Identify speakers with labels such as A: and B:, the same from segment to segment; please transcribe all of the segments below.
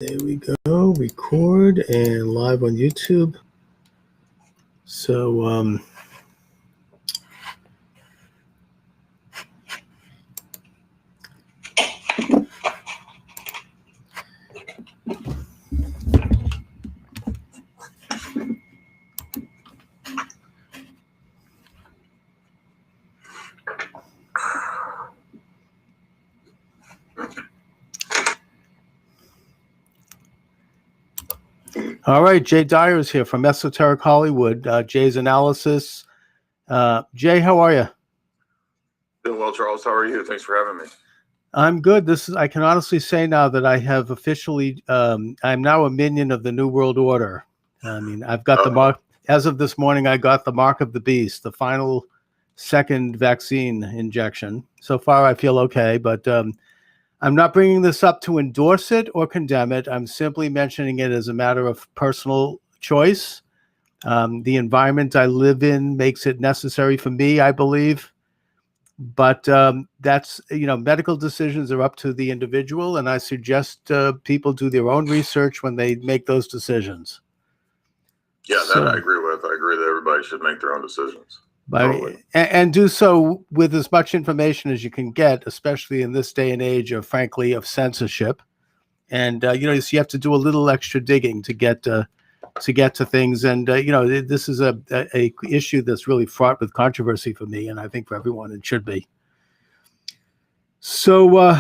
A: There we go. Record and live on YouTube. So, all right, Jay Dyer is here from Esoteric Hollywood. Jay's analysis. Jay, how are you?
B: Doing well, Charles. How are you? Thanks for having me.
A: I'm good. I can honestly say now that I have officially, I'm now a minion of the New World Order. I mean, I've got the mark, as of this morning, I got the mark of the beast, the final second vaccine injection. So far, I feel okay, but I'm not bringing this up to endorse it or condemn it. I'm simply mentioning it as a matter of personal choice. The environment I live in makes it necessary for me, I believe. But that's, medical decisions are up to the individual, and I suggest people do their own research when they make those decisions.
B: Yeah, that I agree with. I agree that everybody should make their own decisions. Totally.
A: And do so with as much information as you can get, especially in this day and age of, frankly, of censorship. And, so you have to do a little extra digging to get to things. And, this is a issue that's really fraught with controversy for me, and I think for everyone it should be. So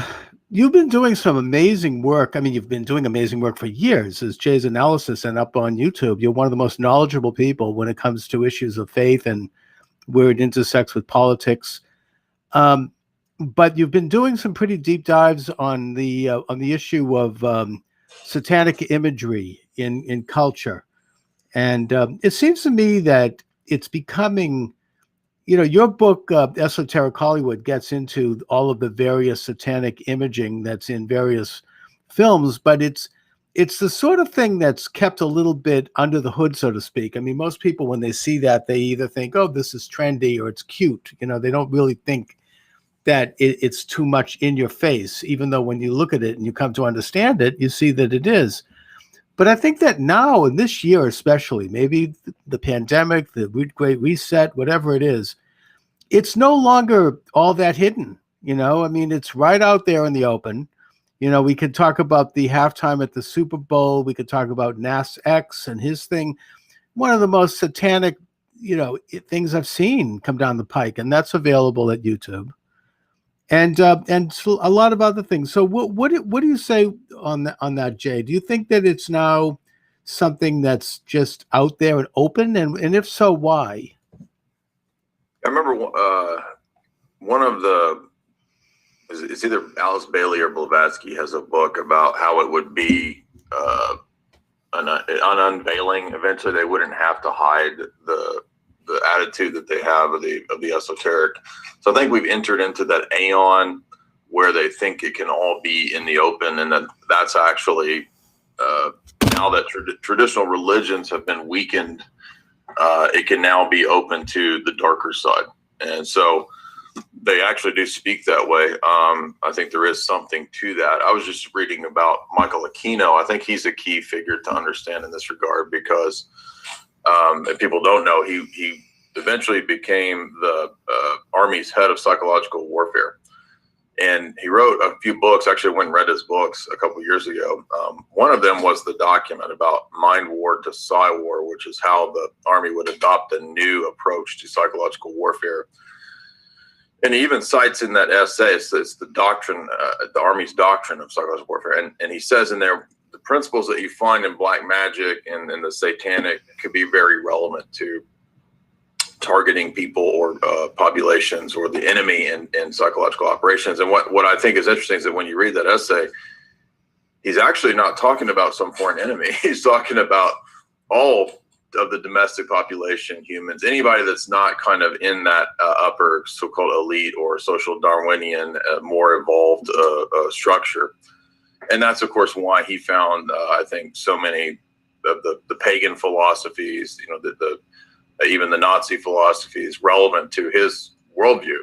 A: you've been doing some amazing work. I mean, you've been doing amazing work for years as Jay's analysis and up on YouTube. You're one of the most knowledgeable people when it comes to issues of faith and where it intersects with politics. But you've been doing some pretty deep dives on the issue of satanic imagery in culture. And it seems to me that it's becoming, your book, Esoteric Hollywood, gets into all of the various satanic imaging that's in various films, but it's the sort of thing that's kept a little bit under the hood, so to speak. I mean, most people, when they see that, they either think, oh, this is trendy or it's cute. They don't really think that it's too much in your face, even though when you look at it and you come to understand it, you see that it is. But I think that now, in this year especially, maybe the pandemic, the Great Reset, whatever it is, it's no longer all that hidden. I mean, it's right out there in the open. We could talk about the halftime at the Super Bowl. We could talk about Nas X and his thing. One of the most satanic, things I've seen come down the pike, and that's available at YouTube. And a lot of other things. So what do you say on that, Jay? Do you think that it's now something that's just out there and open? And if so, why?
B: I remember one of it's either Alice Bailey or Blavatsky has a book about how it would be an unveiling. Eventually, they wouldn't have to hide the attitude that they have of the esoteric. So I think we've entered into that aeon where they think it can all be in the open, and that's actually now that traditional religions have been weakened, it can now be open to the darker side. And so they actually do speak that way. I think there is something to that. I was just reading about Michael Aquino. I think he's a key figure to understand in this regard because if people don't know, he eventually became the Army's head of psychological warfare. And he wrote a few books. Actually, I went and read his books a couple of years ago. One of them was the document about mind war to psi war, which is how the Army would adopt a new approach to psychological warfare. And he even cites in that essay, it's the doctrine, the Army's doctrine of psychological warfare. And he says in there, the principles that you find in black magic and the satanic could be very relevant to targeting people or populations or the enemy in psychological operations. And what I think is interesting is that when you read that essay, he's actually not talking about some foreign enemy. He's talking about all of the domestic population, humans, anybody that's not kind of in that upper so-called elite or social Darwinian, more evolved structure. And that's, of course, why he found, I think, so many of the pagan philosophies, even the Nazi philosophies relevant to his worldview.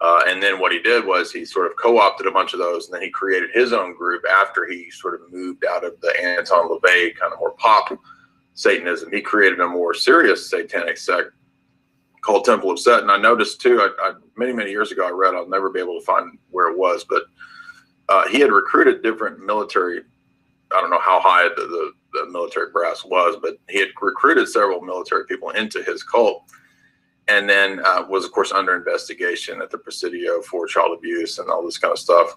B: And then what he did was he sort of co-opted a bunch of those, and then he created his own group after he sort of moved out of the Anton LaVey kind of more pop Satanism. He created a more serious satanic sect called Temple of Set. And I noticed too, I many years ago, I read, I'll never be able to find where it was, but he had recruited different military, I don't know how high the military brass was, but he had recruited several military people into his cult, and then was, of course, under investigation at the Presidio for child abuse and all this kind of stuff.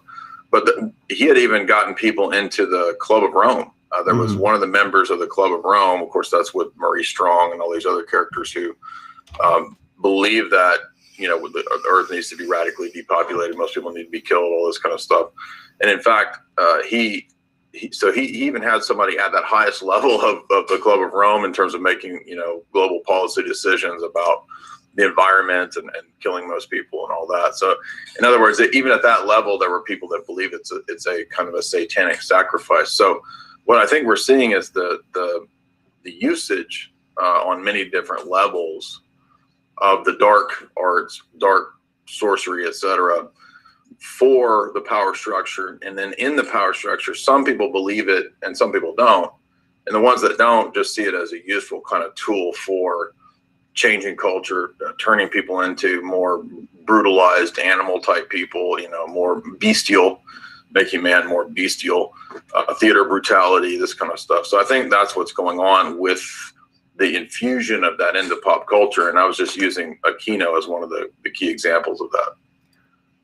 B: But he had even gotten people into the Club of Rome. There was one of the members of the Club of Rome. Of course, that's with Maurice Strong and all these other characters who believe that, you know, the Earth needs to be radically depopulated. Most people need to be killed, all this kind of stuff. And in fact, he even had somebody at that highest level of the Club of Rome in terms of making, you know, global policy decisions about the environment and killing most people and all that. So in other words, even at that level, there were people that believe it's a kind of a satanic sacrifice. So what I think we're seeing is the usage on many different levels of the dark arts, dark sorcery, etc., for the power structure. And then in the power structure, some people believe it and some people don't. And the ones that don't just see it as a useful kind of tool for changing culture, turning people into more brutalized animal type people, you know, more bestial, making man more bestial, theater brutality, this kind of stuff. So I think that's what's going on with the infusion of that into pop culture. And I was just using Aquino as one of the key examples of that.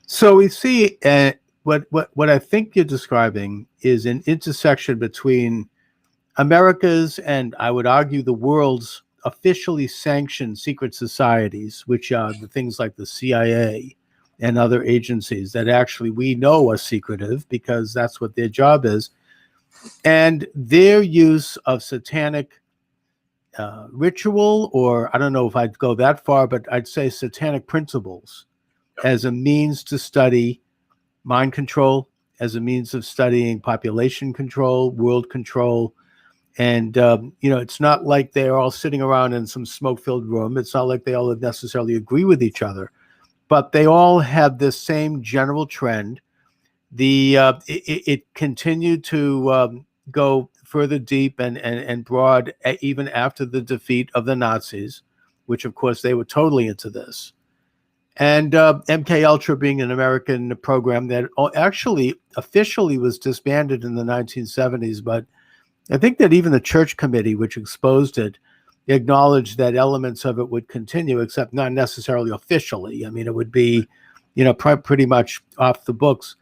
A: So we see what I think you're describing is an intersection between America's and, I would argue, the world's officially sanctioned secret societies, which are the things like the CIA and other agencies that actually we know are secretive because that's what their job is, and their use of satanic ritual, or I don't know if I'd go that far, but I'd say satanic principles as a means to study mind control, as a means of studying population control, world control. And, you know, it's not like they're all sitting around in some smoke-filled room. It's not like they all necessarily agree with each other, but they all have this same general trend. It continued to go further deep and broad, even after the defeat of the Nazis, which, of course, they were totally into this. And MK Ultra being an American program that actually officially was disbanded in the 1970s, but I think that even the church committee, which exposed it, acknowledged that elements of it would continue, except not necessarily officially. I mean, it would be, you know, pretty much off the books.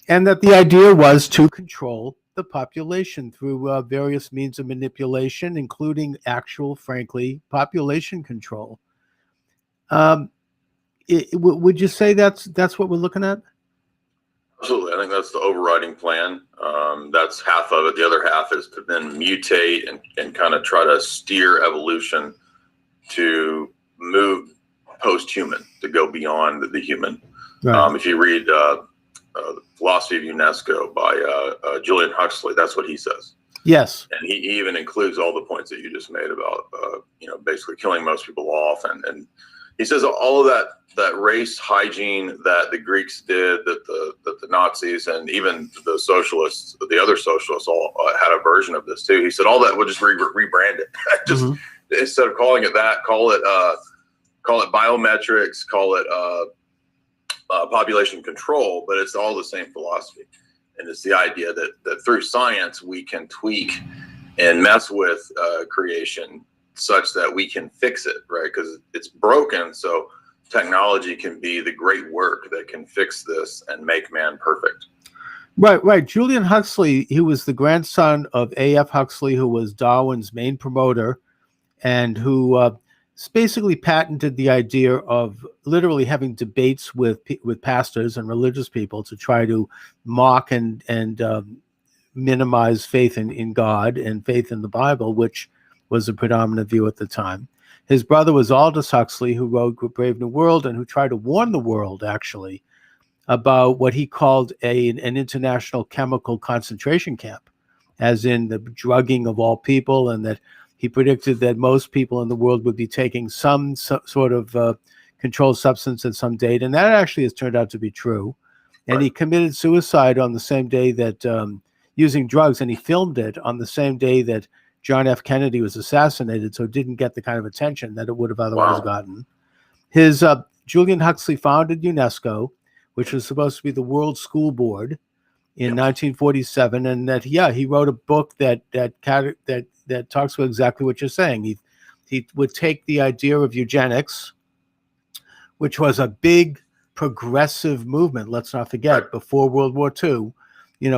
A: And that the idea was to control the population through various means of manipulation, including actual, frankly, population control. Would you say that's what we're looking at?
B: Absolutely. I think that's the overriding plan. That's half of it. The other half is to then mutate and kind of try to steer evolution to move post-human, to go beyond the human. Right. If you read The Philosophy of UNESCO by Julian Huxley, that's what he says. Yes. And he even includes all the points that you just made about, you know, basically killing most people off. And he says all of that race hygiene that the Greeks did, that the Nazis and even the socialists, the other socialists all had a version of this too. He said all that, we'll just rebrand it. Just instead of calling it that, call it biometrics, call it population control, but it's all the same philosophy. And it's the idea that through science we can tweak and mess with creation such that we can fix it, right? Because it's broken. So technology can be the great work that can fix this and make man perfect.
A: Right. Julian Huxley, he was the grandson of A.F. Huxley, who was Darwin's main promoter and who basically patented the idea of literally having debates with pastors and religious people to try to mock and minimize faith in God and faith in the Bible, which was a predominant view at the time. His brother was Aldous Huxley, who wrote Brave New World and who tried to warn the world, actually, about what he called an international chemical concentration camp, as in the drugging of all people, and that he predicted that most people in the world would be taking some sort of controlled substance at some date, and that actually has turned out to be true. And he committed suicide on the same day that using drugs, and he filmed it on the same day that John F. Kennedy was assassinated, so it didn't get the kind of attention that it would have otherwise gotten. His Julian Huxley founded UNESCO, which was supposed to be the World School Board in 1947, and that he wrote a book that talks about exactly what you're saying. He would take the idea of eugenics, which was a big progressive movement. Let's not forget, before World War II,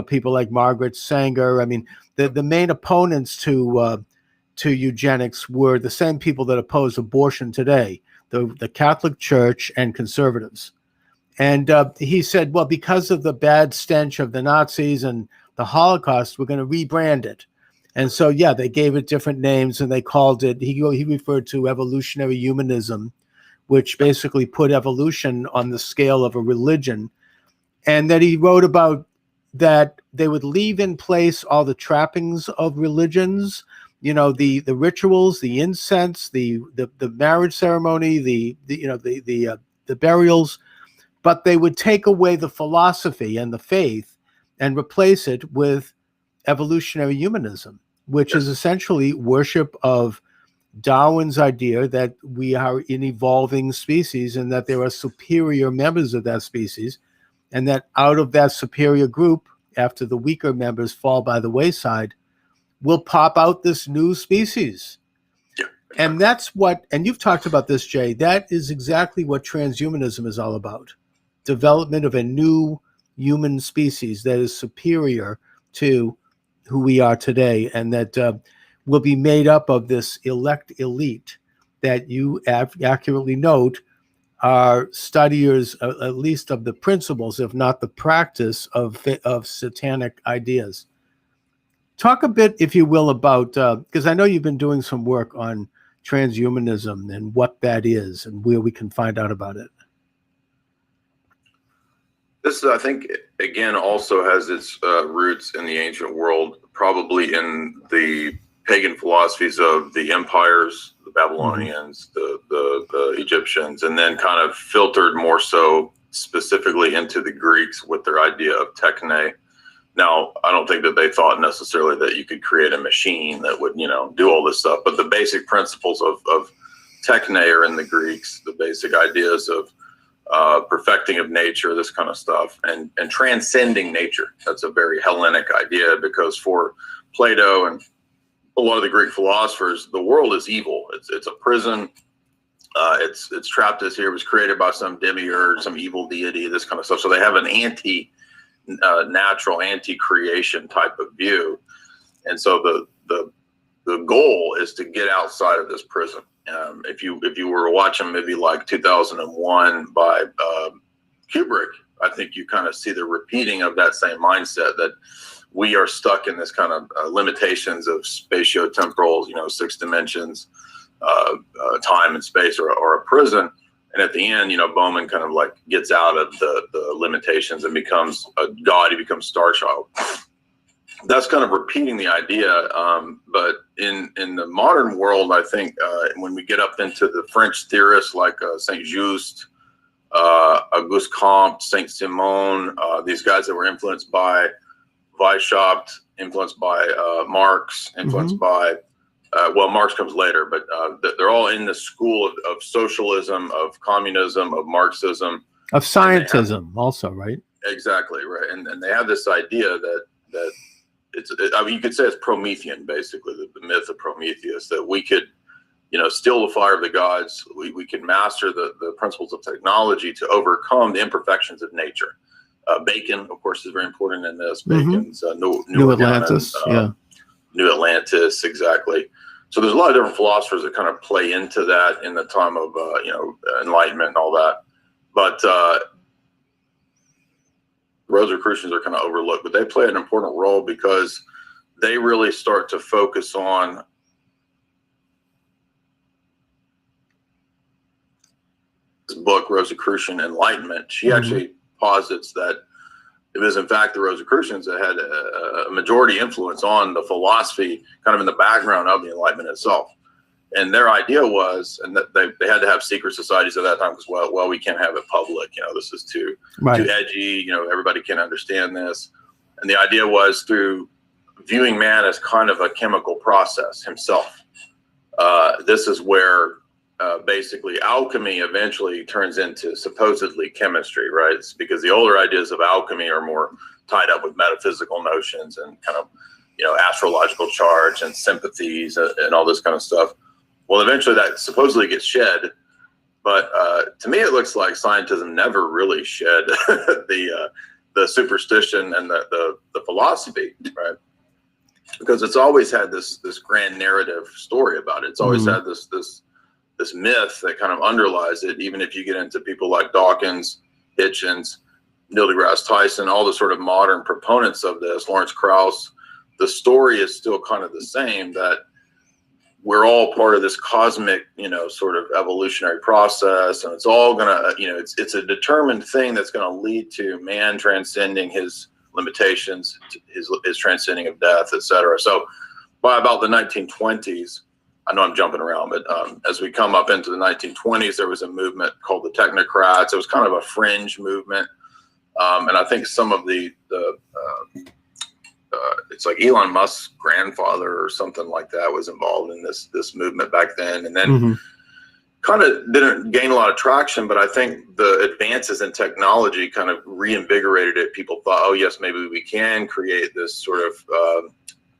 A: people like Margaret Sanger. I mean, the main opponents to eugenics were the same people that oppose abortion today, the Catholic Church and conservatives. And he said, well, because of the bad stench of the Nazis and the Holocaust, we're going to rebrand it. And so, they gave it different names, and they called it, he referred to evolutionary humanism, which basically put evolution on the scale of a religion. And that he wrote about that they would leave in place all the trappings of religions, the rituals, the incense, the marriage ceremony, the burials, but they would take away the philosophy and the faith and replace it with evolutionary humanism, which is essentially worship of Darwin's idea that we are an evolving species and that there are superior members of that species, and that out of that superior group, after the weaker members fall by the wayside, will pop out this new species. And that's what, and you've talked about this, Jay, that is exactly what transhumanism is all about. Development of a new human species that is superior to who we are today, and that will be made up of this elect elite that you accurately note are studiers, at least of the principles, if not the practice of satanic ideas. Talk a bit, if you will, about, because I know you've been doing some work on transhumanism and what that is and where we can find out about it.
B: This, I think, again, also has its roots in the ancient world, probably in the pagan philosophies of the empires, the Babylonians, the Egyptians, and then kind of filtered more so specifically into the Greeks with their idea of techne. Now, I don't think that they thought necessarily that you could create a machine that would, do all this stuff, but the basic principles of techne are in the Greeks, the basic ideas of perfecting of nature, this kind of stuff, and transcending nature. That's a very Hellenic idea, because for Plato and a lot of the Greek philosophers, the world is evil. It's a prison. It's trapped us here. It was created by some demiurge, some evil deity, this kind of stuff. So they have an anti-natural, anti-creation type of view. And so the goal is to get outside of this prison. If you were to watch a movie like 2001 by Kubrick, I think you kind of see the repeating of that same mindset, that we are stuck in this kind of limitations of spatio-temporal, 6 dimensions, time and space, or a prison. And at the end, Bowman kind of like gets out of the limitations and becomes a god. He becomes Starchild. That's kind of repeating the idea. But in the modern world, I think when we get up into the French theorists like Saint-Just, Auguste Comte, Saint-Simon, these guys that were influenced by Weishaupt, influenced by Marx, influenced by, Marx comes later, but they're all in the school of socialism, of communism, of Marxism. Of
A: scientism also, right?
B: Exactly, right. And they have this idea that you could say it's Promethean, basically, the myth of Prometheus, that we could, still the fire of the gods. We can master the principles of technology to overcome the imperfections of nature. Bacon, of course, is very important in this. Bacon's New
A: Atlantis,
B: New Atlantis, exactly. So there's a lot of different philosophers that kind of play into that in the time of Enlightenment and all that. But Rosicrucians are kind of overlooked, but they play an important role because they really start to focus on this book, Rosicrucian Enlightenment. She actually posits that it was in fact the Rosicrucians that had a majority influence on the philosophy kind of in the background of the Enlightenment itself. And their idea was, and that they had to have secret societies at that time because, well, we can't have it public. This is too edgy. Everybody can understand this. And the idea was through viewing man as kind of a chemical process himself. This is where basically alchemy eventually turns into supposedly chemistry, right? It's because the older ideas of alchemy are more tied up with metaphysical notions and kind of, astrological charge and sympathies and all this kind of stuff. Well, eventually that supposedly gets shed. But to me, it looks like scientism never really shed the superstition and the philosophy, right? Because it's always had this grand narrative story about it. It's always had this myth that kind of underlies it. Even if you get into people like Dawkins, Hitchens, Neil deGrasse Tyson, all the sort of modern proponents of this, Lawrence Krauss, the story is still kind of the same, that we're all part of this cosmic, sort of evolutionary process, and it's all gonna, it's a determined thing that's going to lead to man transcending his limitations, his transcending of death, etc. So by about the 1920s, I know I'm jumping around, but as we come up into the 1920s, there was a movement called the technocrats. It was kind of a fringe movement, and I think some of it's like Elon Musk's grandfather or something like that was involved in this movement back then, and then kind of didn't gain a lot of traction. But I think the advances in technology kind of reinvigorated it. People thought, oh yes, maybe we can create this sort of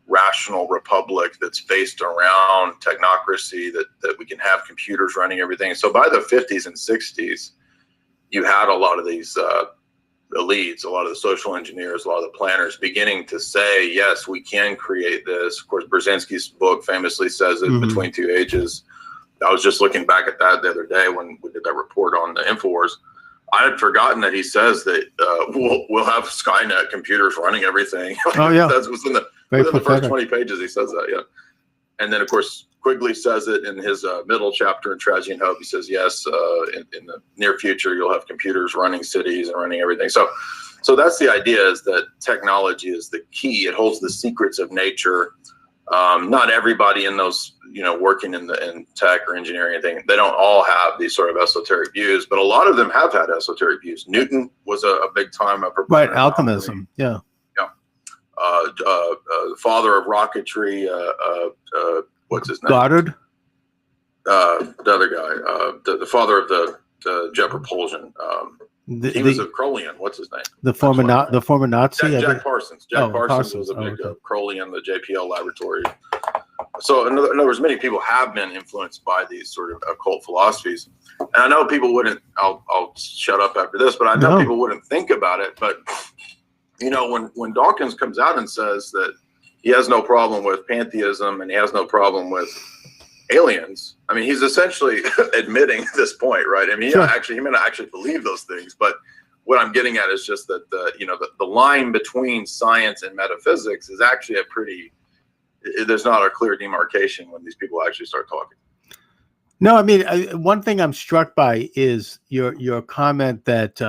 B: rational republic that's based around technocracy, that we can have computers running everything. So by the 50s and 60s, you had a lot of these elites, a lot of the social engineers, a lot of the planners beginning to say, yes, we can create this. Of course, Brzezinski's book famously says it, Between Two Ages. I was just looking back at that the other day when we did that report on the InfoWars. I had forgotten that he says that we'll have Skynet computers running everything.
A: Oh, yeah.
B: That's what's within the first 20 pages, he says that, yeah. And then, of course, Quigley says it in his middle chapter in Tragedy and Hope. He says, yes, in the near future, you'll have computers running cities and running everything. So that's the idea, is that technology is the key. It holds the secrets of nature. Not everybody in those, working in tech or engineering and thing, they don't all have these sort of esoteric views, but a lot of them have had esoteric views. Newton was a big time proponent.
A: Right, alchemism, yeah.
B: The father of rocketry, what's his name?
A: Goddard?
B: The other guy, the father of the jet propulsion. He was a Crowleyan. What's his name?
A: The former Nazi?
B: Jack Parsons. Jack Parsons was a big Crowleyan, the JPL laboratory. So in other words, many people have been influenced by these sort of occult philosophies. And I know people wouldn't, I'll shut up after this, but I know people wouldn't think about it. But, when Dawkins comes out and says that he has no problem with pantheism and he has no problem with aliens, I mean, he's essentially admitting this point, right? I mean, he may not actually believe those things, but what I'm getting at is just that the line between science and metaphysics is actually there's not a clear demarcation when these people actually start talking.
A: No, I mean, one thing I'm struck by is your comment that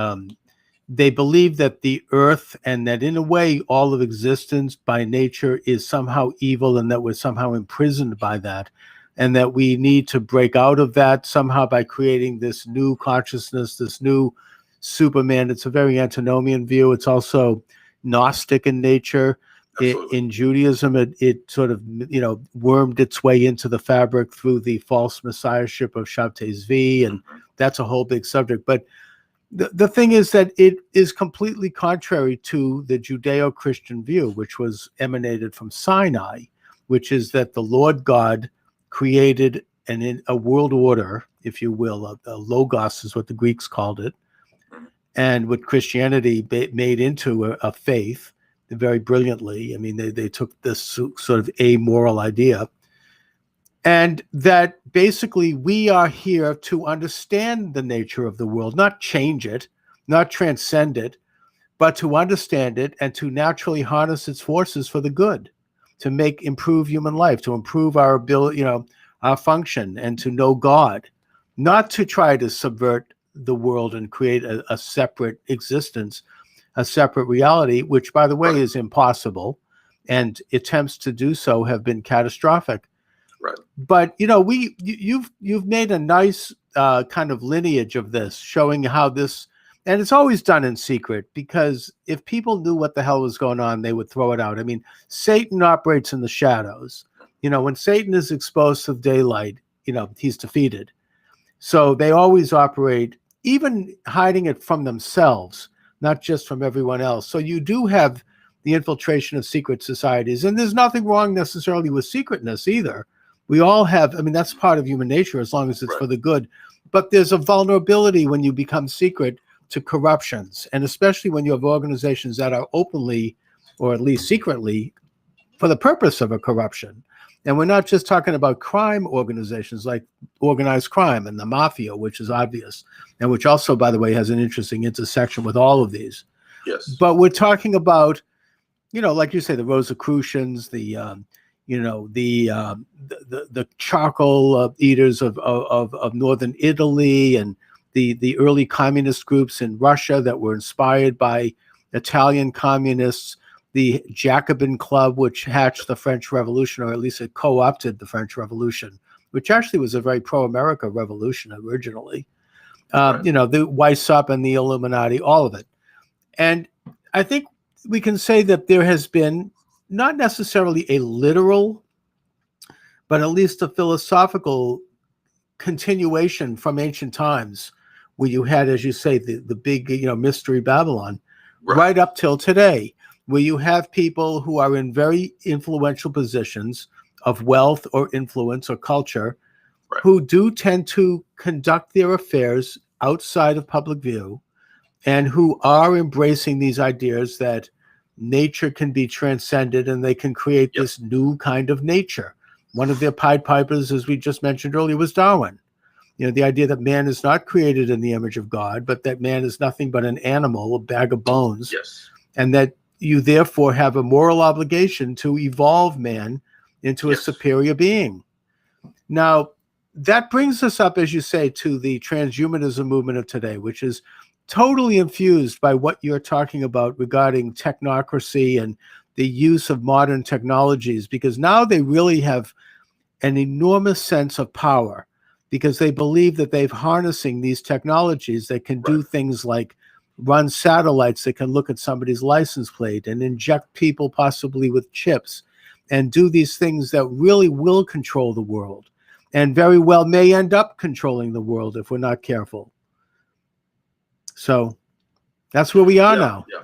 A: they believe that the earth, and that in a way all of existence by nature is somehow evil, and that we're somehow imprisoned by that, and that we need to break out of that somehow by creating this new consciousness, this new Superman. It's a very antinomian view. It's also Gnostic in nature. In Judaism, it sort of, wormed its way into the fabric through the false messiahship of Shabtai Zvi, and that's a whole big subject. But the thing is that it is completely contrary to the Judeo-Christian view, which was emanated from Sinai, which is that the Lord God created a world order, if you will, a logos is what the Greeks called it, and what Christianity made into a faith very brilliantly. I mean, they took this sort of amoral idea, and that basically we are here to understand the nature of the world, not change it, not transcend it, but to understand it and to naturally harness its forces for the good, to improve human life, to improve our ability, our function, and to know God, not to try to subvert the world and create a separate existence, a separate reality, which, by the way, is impossible, and attempts to do so have been catastrophic.
B: Right.
A: But you've made a nice kind of lineage of this, showing how this, and it's always done in secret, because if people knew what the hell was going on, they would throw it out. I mean, Satan operates in the shadows. When Satan is exposed to daylight, he's defeated. So they always operate, even hiding it from themselves, not just from everyone else. So you do have the infiltration of secret societies, and there's nothing wrong necessarily with secretness either. We all have, I mean, that's part of human nature as long as it's for the good. But there's a vulnerability when you become secret to corruptions, and especially when you have organizations that are openly, or at least secretly, for the purpose of a corruption. And we're not just talking about crime organizations like organized crime and the mafia, which is obvious, and which also, by the way, has an interesting intersection with all of these.
B: Yes.
A: But we're talking about, like you say, the Rosicrucians, the charcoal eaters of northern Italy, and the early communist groups in Russia that were inspired by Italian communists, the Jacobin Club, which hatched the French Revolution, or at least it co-opted the French Revolution, which actually was a very pro-America revolution originally. The Weishaupt and the Illuminati, all of it. And I think we can say that there has been not necessarily a literal, but at least a philosophical continuation from ancient times, where you had, as you say, the big, mystery Babylon, right up till today, where you have people who are in very influential positions of wealth or influence or culture, who do tend to conduct their affairs outside of public view, and who are embracing these ideas that nature can be transcended and they can create this new kind of nature. One of their Pied Pipers, as we just mentioned earlier, was Darwin. The idea that man is not created in the image of God, but that man is nothing but an animal, a bag of bones, and that you therefore have a moral obligation to evolve man into a superior being. Now, that brings us up, as you say, to the transhumanism movement of today, which is totally infused by what you're talking about regarding technocracy and the use of modern technologies, because now they really have an enormous sense of power, because they believe that they've harnessing these technologies that can do things like run satellites that can look at somebody's license plate and inject people possibly with chips and do these things that really will control the world, and very well may end up controlling the world if we're not careful. So that's where we are now.
B: Yeah.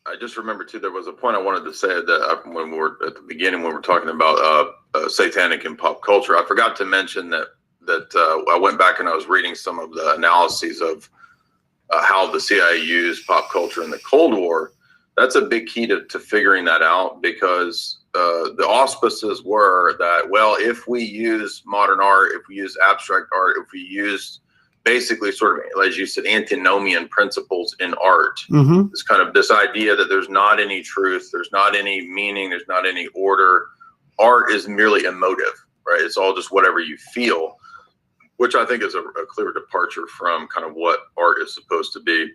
B: I just remember too, there was a point I wanted to say that when we were at the beginning, when we were talking about satanic and pop culture, I forgot to mention that I went back and I was reading some of the analyses of how the CIA used pop culture in the Cold War. That's a big key to figuring that out, because the auspices were that, well, if we use modern art, if we use abstract art, if we use basically sort of, as you said, antinomian principles in art, it's kind of this idea that there's not any truth, there's not any meaning, there's not any order. Art is merely emotive, right? It's all just whatever you feel, which I think is a clear departure from kind of what art is supposed to be,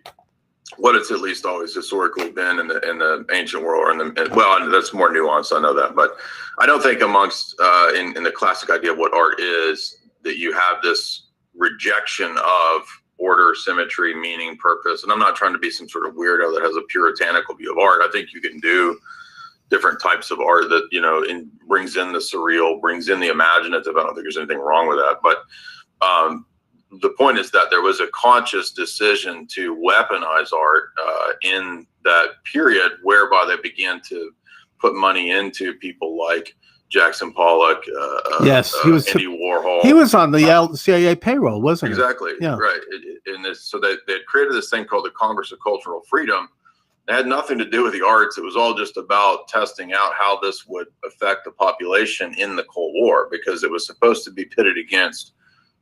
B: what it's at least always historically been in the ancient world, and that's more nuanced, I know that, but I don't think amongst in the classic idea of what art is, that you have this rejection of order, symmetry, meaning, purpose. And I'm not trying to be some sort of weirdo that has a puritanical view of art. I think you can do different types of art that brings in the surreal, brings in the imaginative. I don't think there's anything wrong with that, but the point is that there was a conscious decision to weaponize art in that period, whereby they began to put money into people like Jackson Pollock, he was Andy Warhol.
A: He was on the CIA payroll, wasn't he?
B: Exactly. Yeah. Right. So they had created this thing called the Congress of Cultural Freedom. It had nothing to do with the arts. It was all just about testing out how this would affect the population in the Cold War, because it was supposed to be pitted against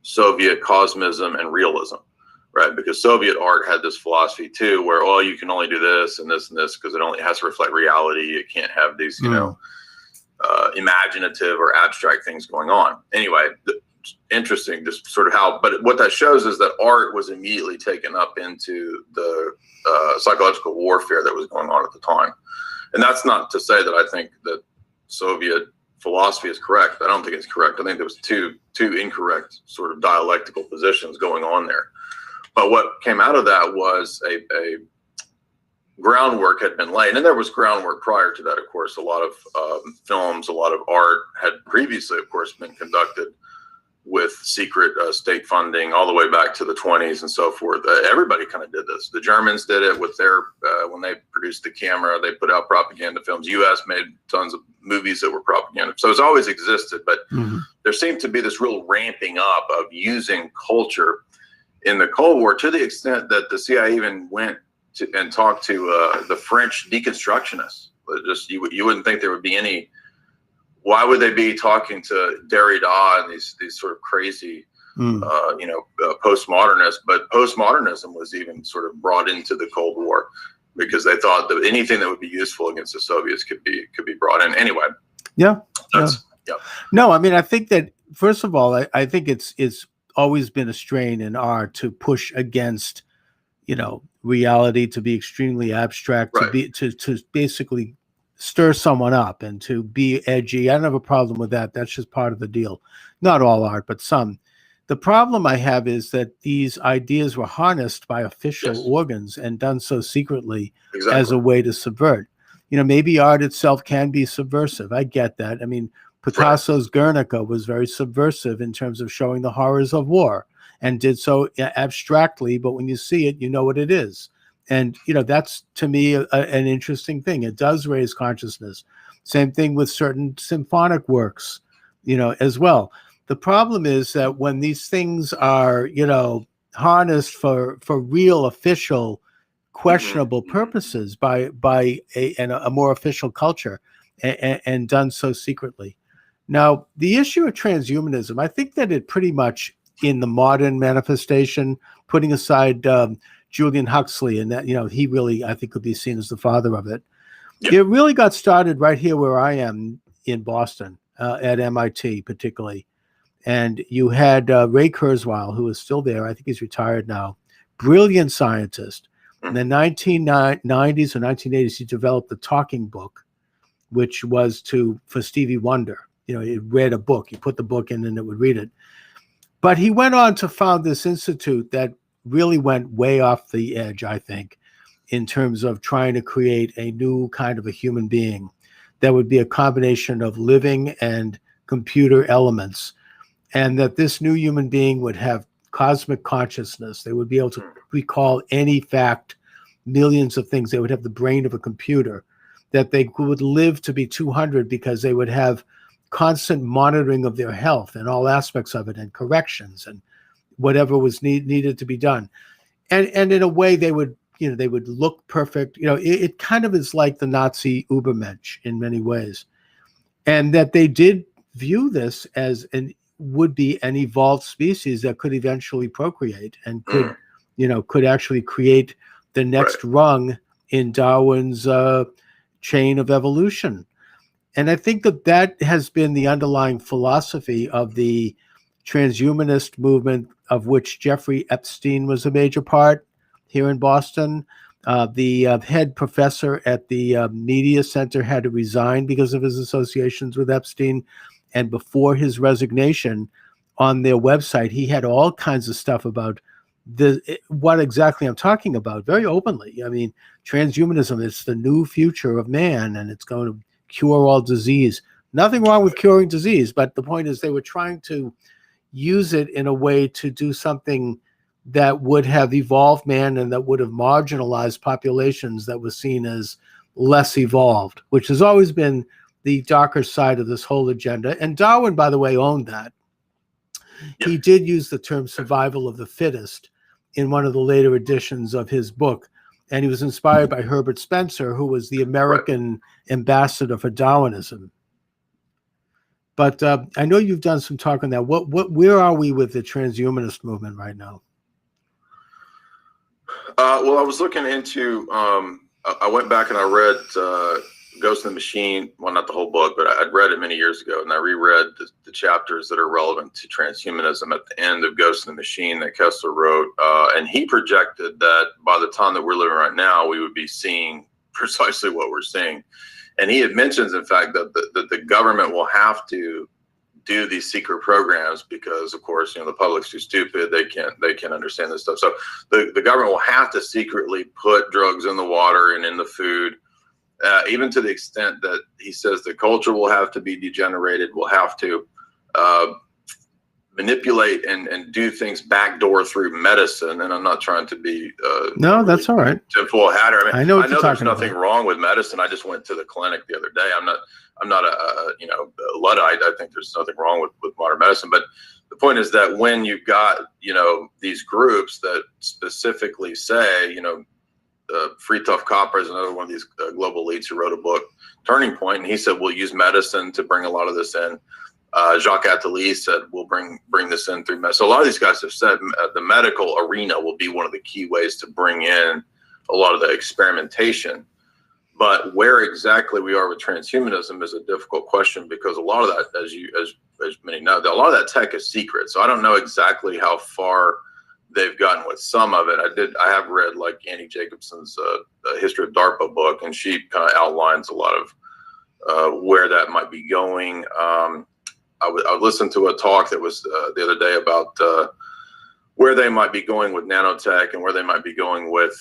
B: Soviet cosmism and realism, right? Because Soviet art had this philosophy too, where, oh, you can only do this and this and this because it only has to reflect reality. It can't have these, imaginative or abstract things going on. Anyway, interesting, just sort of how, but what that shows is that art was immediately taken up into the psychological warfare that was going on at the time. And that's not to say that I think that Soviet philosophy is correct. I don't think it's correct. I think there was two incorrect sort of dialectical positions going on there. But what came out of that was a groundwork had been laid, and there was groundwork prior to that. Of course, a lot of films, a lot of art had previously, of course, been conducted with secret state funding all the way back to the 20s and so forth. Everybody kind of did this. The Germans did it with their, when they produced the camera, they put out propaganda films. U.S. made tons of movies that were propaganda. So it's always existed, but there seemed to be this real ramping up of using culture in the Cold War, to the extent that the CIA even went to and talked to the French deconstructionists. Just you wouldn't think there would be any. Why would they be talking to Derrida and these sort of crazy, postmodernists? But postmodernism was even sort of brought into the Cold War because they thought that anything that would be useful against the Soviets could be brought in. Anyway.
A: Yeah.
B: Yeah.
A: No, I mean, I think that first of all, I think it's always been a strain in art to push against, reality, to be extremely abstract, right. to basically stir someone up and to be edgy. I don't have a problem with that. That's just part of the deal. Not all art, but some. The problem I have is that these ideas were harnessed by official organs and done so secretly as a way to subvert. Maybe art itself can be subversive. I get that. I mean, Picasso's Guernica was very subversive in terms of showing the horrors of war and did so abstractly, but when you see it, you know what it is. And, that's to me an interesting thing. It does raise consciousness. Same thing with certain symphonic works, as well. The problem is that when these things are, harnessed for real official, questionable purposes by a more official culture and done so secretly. Now, the issue of transhumanism, I think that it pretty much in the modern manifestation, putting aside Julian Huxley, and that, he really, I think, could be seen as the father of it. Yep. It really got started right here where I am in Boston, at MIT particularly. And you had Ray Kurzweil, who is still there. I think he's retired now. Brilliant scientist. In the 1990s or 1980s, he developed the talking book, which was for Stevie Wonder. He read a book. He put the book in and it would read it. But he went on to found this institute that really went way off the edge, I think, in terms of trying to create a new kind of a human being that would be a combination of living and computer elements, and that this new human being would have cosmic consciousness. They would be able to recall any fact, millions of things. They would have the brain of a computer, that they would live to be 200 because they would have constant monitoring of their health and all aspects of it, and corrections and whatever was needed to be done. And in a way they would look perfect. It kind of is like the Nazi Übermensch in many ways. And that they did view this as would be an evolved species that could eventually procreate and could actually create the next rung in Darwin's chain of evolution. And I think that has been the underlying philosophy of the transhumanist movement, of which Jeffrey Epstein was a major part here in Boston. The head professor at the Media Center had to resign because of his associations with Epstein. And before his resignation, on their website, he had all kinds of stuff about what exactly I'm talking about, very openly. I mean, transhumanism is the new future of man, and it's going to cure all disease. Nothing wrong with curing disease, but the point is they were trying to use it in a way to do something that would have evolved man and that would have marginalized populations that was seen as less evolved, which has always been the darker side of this whole agenda. And Darwin, by the way, owned that. Yep. He did use the term survival of the fittest in one of the later editions of his book. And he was inspired by Herbert Spencer, who was the American ambassador for Darwinism. But I know you've done some talk on that. Where are we with the transhumanist movement right now?
B: Well, I was looking into, I went back and I read Ghost in the Machine. Well, not the whole book, but I'd read it many years ago, and I reread the chapters that are relevant to transhumanism at the end of Ghost in the Machine that Kessler wrote. And he projected that by the time that we're living right now, we would be seeing precisely what we're seeing. And he mentions, in fact, that the government will have to do these secret programs because, of course, the public's too stupid. They can't understand this stuff. So the government will have to secretly put drugs in the water and in the food, even to the extent that he says the culture will have to be degenerated. We'll have to manipulate and do things backdoor through medicine. And I'm not trying to be
A: no, that's all right.
B: Full hatter.
A: I know
B: there's nothing wrong with medicine. I just went to the clinic the other day. I'm not a Luddite. I think there's nothing wrong with modern medicine. But the point is that when you've got these groups that specifically say Free Tough Copper is another one of these global elites who wrote a book, Turning Point, and he said we'll use medicine to bring a lot of this in. Jacques Attali said we'll bring this in through medicine. So a lot of these guys have said the medical arena will be one of the key ways to bring in a lot of the experimentation. But where exactly we are with transhumanism is a difficult question, because a lot of that, as many know, a lot of that tech is secret. So I don't know exactly how far they've gotten with some of it. I have read like Annie Jacobson's History of DARPA book, and she kind of outlines a lot of where that might be going. I listened to a talk that was the other day about where they might be going with nanotech and where they might be going with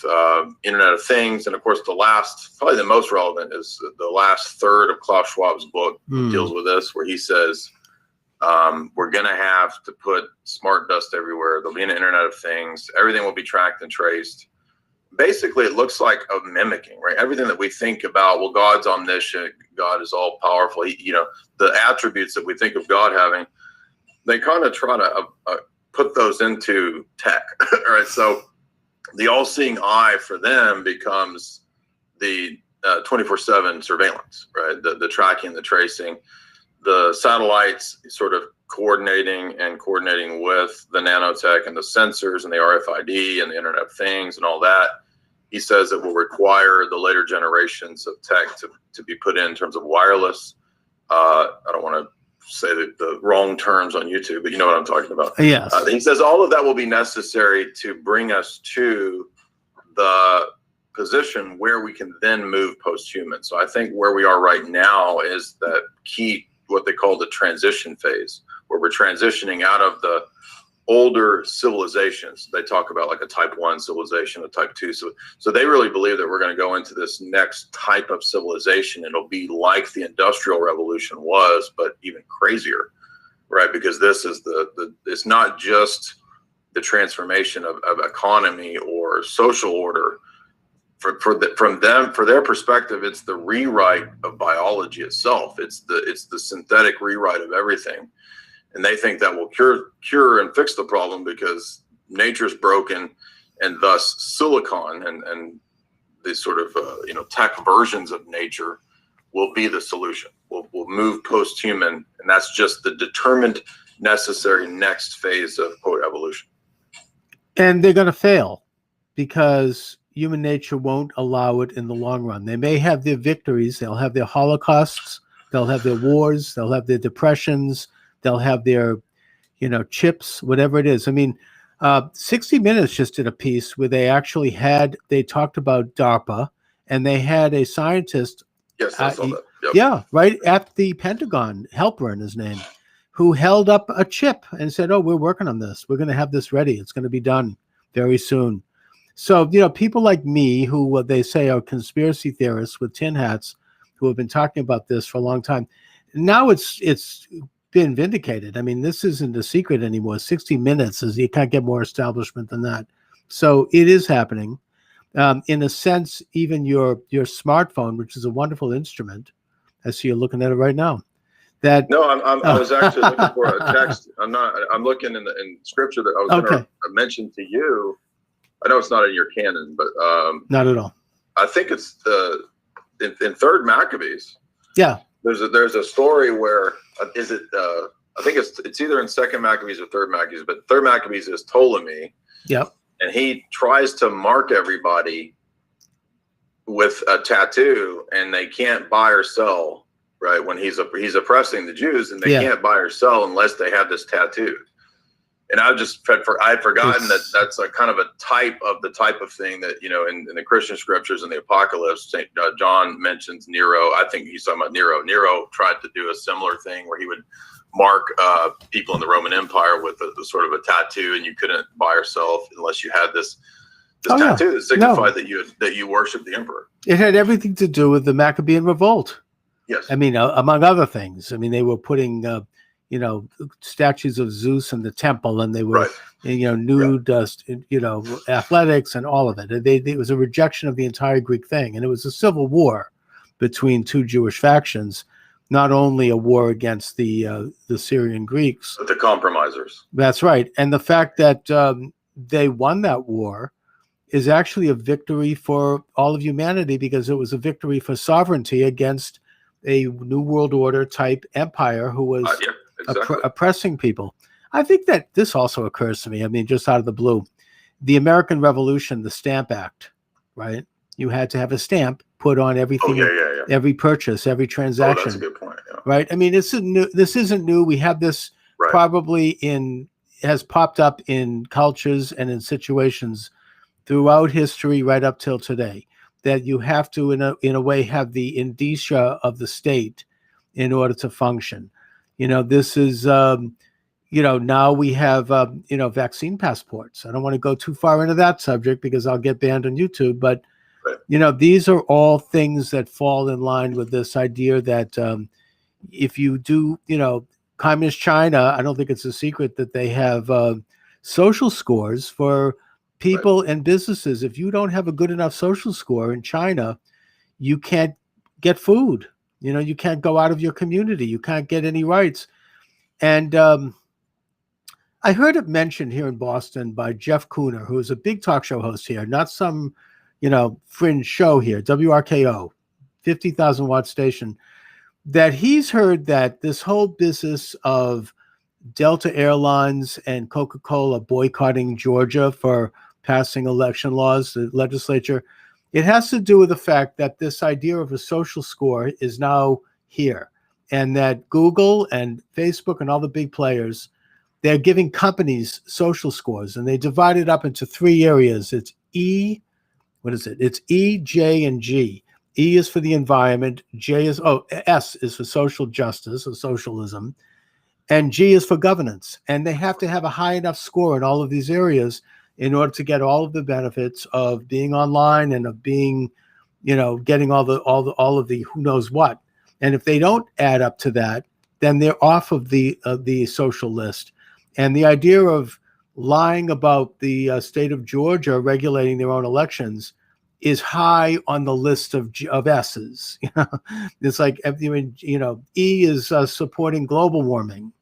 B: Internet of Things. And of course, probably the most relevant is the last third of Klaus Schwab's book deals with this, where he says, we're going to have to put smart dust everywhere. There'll be an Internet of Things. Everything will be tracked and traced. Basically, it looks like a mimicking, right? Everything that we think about, well, God's omniscient, God is all powerful. The attributes that we think of God having, they kind of try to put those into tech, right? So the all-seeing eye for them becomes the 24/7 surveillance, right? The tracking, the tracing, the satellites sort of coordinating with the nanotech and the sensors and the RFID and the Internet of Things and all that. He says it will require the later generations of tech to be put in terms of wireless. I don't want to say the wrong terms on YouTube, but you know what I'm talking about.
A: Yes.
B: He says all of that will be necessary to bring us to the position where we can then move post-human. So I think where we are right now is that key, what they call the transition phase, where we're transitioning out of the older civilizations. They talk about like a type 1 civilization, a type 2. So they really believe that we're going to go into this next type of civilization. It'll be like the Industrial Revolution was, but even crazier, right? Because this is it's not just the transformation of economy or social order. From their perspective, it's the rewrite of biology itself. It's the synthetic rewrite of everything. And they think that will cure and fix the problem, because nature's broken, and thus silicon and these sort of tech versions of nature will be the solution. We'll move post-human, and that's just the determined, necessary next phase of quote evolution.
A: And they're going to fail, because human nature won't allow it in the long run. They may have their victories. They'll have their holocausts. They'll have their wars. They'll have their depressions. They'll have their, chips, whatever it is. I mean, 60 Minutes just did a piece where they talked about DARPA, and they had a scientist.
B: Yes, I saw that. Yep.
A: Yeah, right at the Pentagon, Halperin his name, who held up a chip and said, "Oh, we're working on this. We're going to have this ready. It's going to be done very soon." So, people like me, who they say are conspiracy theorists with tin hats, who have been talking about this for a long time, now it's been vindicated. I mean, this isn't a secret anymore. 60 Minutes you can't get more establishment than that. So it is happening. In a sense, even your smartphone, which is a wonderful instrument, I see you're looking at it right now. I was actually looking for a text. I'm looking in scripture that I was going to mention to you. I know it's not in your canon, but not at all.
B: I think it's in Third Maccabees.
A: Yeah.
B: There's a story where I think it's either in Second Maccabees or Third Maccabees, but Third Maccabees is Ptolemy.
A: Yep.
B: And he tries to mark everybody with a tattoo, and they can't buy or sell, right? When he's oppressing the Jews, and they can't buy or sell unless they have this tattoo. And I had forgotten that that's a kind of a type of thing that, in the Christian scriptures and the Apocalypse, St. John mentions Nero. I think he's talking about Nero. Nero tried to do a similar thing where he would mark people in the Roman Empire with a sort of a tattoo, and you couldn't buy or sell unless you had this tattoo that signified that you worship the emperor. It
A: had everything to do with the Maccabean revolt.
B: Yes.
A: I mean, among other things. I mean, they were putting statues of Zeus in the temple, and they were, nude, athletics and all of it. It was a rejection of the entire Greek thing. And it was a civil war between two Jewish factions, not only a war against the Syrian Greeks.
B: But the compromisers.
A: That's right. And the fact that they won that war is actually a victory for all of humanity, because it was a victory for sovereignty against a New World Order type empire who was oppressing people. I think that this also occurs to me. I mean, just out of the blue, the American Revolution, the Stamp Act, right? You had to have a stamp put on everything, every purchase, every transaction.
B: That's a good point. Yeah.
A: Right? I mean, this isn't new. We have this probably has popped up in cultures and in situations throughout history right up till today, that you have to, in a way, have the indicia of the state in order to function. This is, now we have, vaccine passports. I don't want to go too far into that subject because I'll get banned on YouTube, but, these are all things that fall in line with this idea that if you do, Communist China, I don't think it's a secret that they have social scores for people and businesses. If you don't have a good enough social score in China, you can't get food. You can't go out of your community. You can't get any rights. And I heard it mentioned here in Boston by Jeff Cooner, who is a big talk show host here, not some, fringe show here, WRKO, 50,000 watt station, that he's heard that this whole business of Delta Airlines and Coca-Cola boycotting Georgia for passing election laws, the legislature, it has to do with the fact that this idea of a social score is now here, and that Google and Facebook and all the big players, they're giving companies social scores, and they divide it up into three areas. It's It's E, J, and G. E is for the environment. S is for social justice or socialism. And G is for governance. And they have to have a high enough score in all of these areas in order to get all of the benefits of being online and of being, getting all of the who knows what. And if they don't add up to that, then they're off of the social list. And the idea of lying about the state of Georgia regulating their own elections is high on the list of S's. It's like, E is supporting global warming.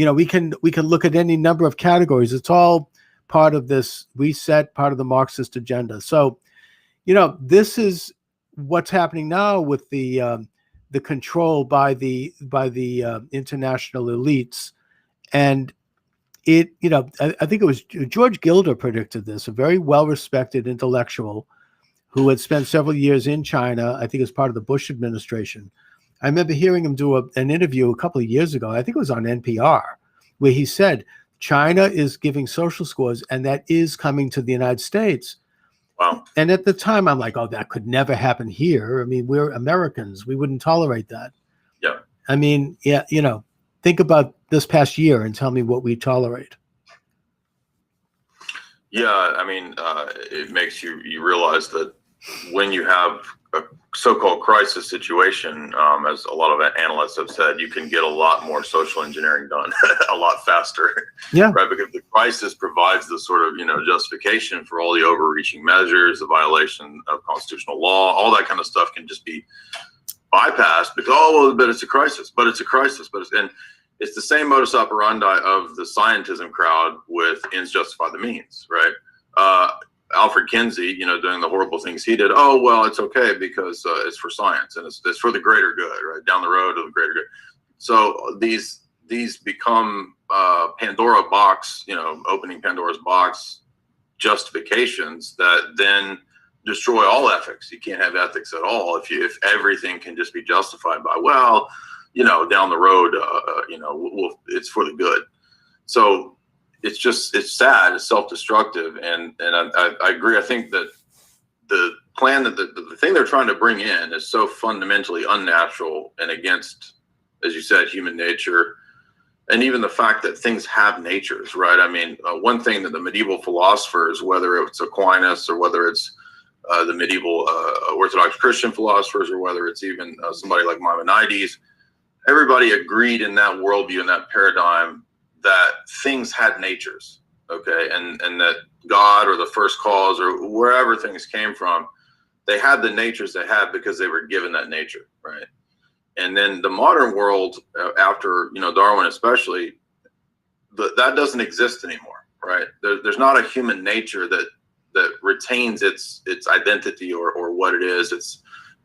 A: We can look at any number of categories. It's all part of this reset, part of the Marxist agenda. So, this is what's happening now with the control by the international elites. And I think it was George Gilder predicted this, a very well-respected intellectual who had spent several years in China, I think as part of the Bush administration. I remember hearing him do an interview a couple of years ago, I think it was on NPR, where he said, China is giving social scores, and that is coming to the United States.
B: Wow.
A: And at the time, I'm like, oh, that could never happen here. I mean, we're Americans. We wouldn't tolerate that.
B: Yeah.
A: I mean, think about this past year and tell me what we tolerate.
B: Yeah, I mean, it makes you realize that when you have a so-called crisis situation, as a lot of analysts have said, you can get a lot more social engineering done a lot faster.
A: Yeah.
B: Right, because the crisis provides the sort of, justification for all the overreaching measures, the violation of constitutional law, all that kind of stuff can just be bypassed because, but it's a crisis, and it's the same modus operandi of the scientism crowd with ends justify the means, right? Alfred Kinsey, doing the horrible things he did. Oh, well, it's okay because it's for science and it's for the greater good, right? Down the road of the greater good. So these become Pandora box, opening Pandora's box justifications that then destroy all ethics. You can't have ethics at all if everything can just be justified by, down the road, it's for the good. So it's sad, it's self-destructive, and I agree. I think that the plan that the thing they're trying to bring in is so fundamentally unnatural and against, as you said, human nature, and even the fact that things have natures, right? I mean, one thing that the medieval philosophers, whether it's Aquinas or whether it's the medieval Orthodox Christian philosophers, or whether it's even somebody like Maimonides, everybody agreed in that worldview, in that paradigm, that things had natures, okay? And that God or the first cause or wherever things came from, they had the natures they had because they were given that nature, right? And then the modern world, after, Darwin especially, that doesn't exist anymore, right? There's not a human nature that retains its identity or what it is.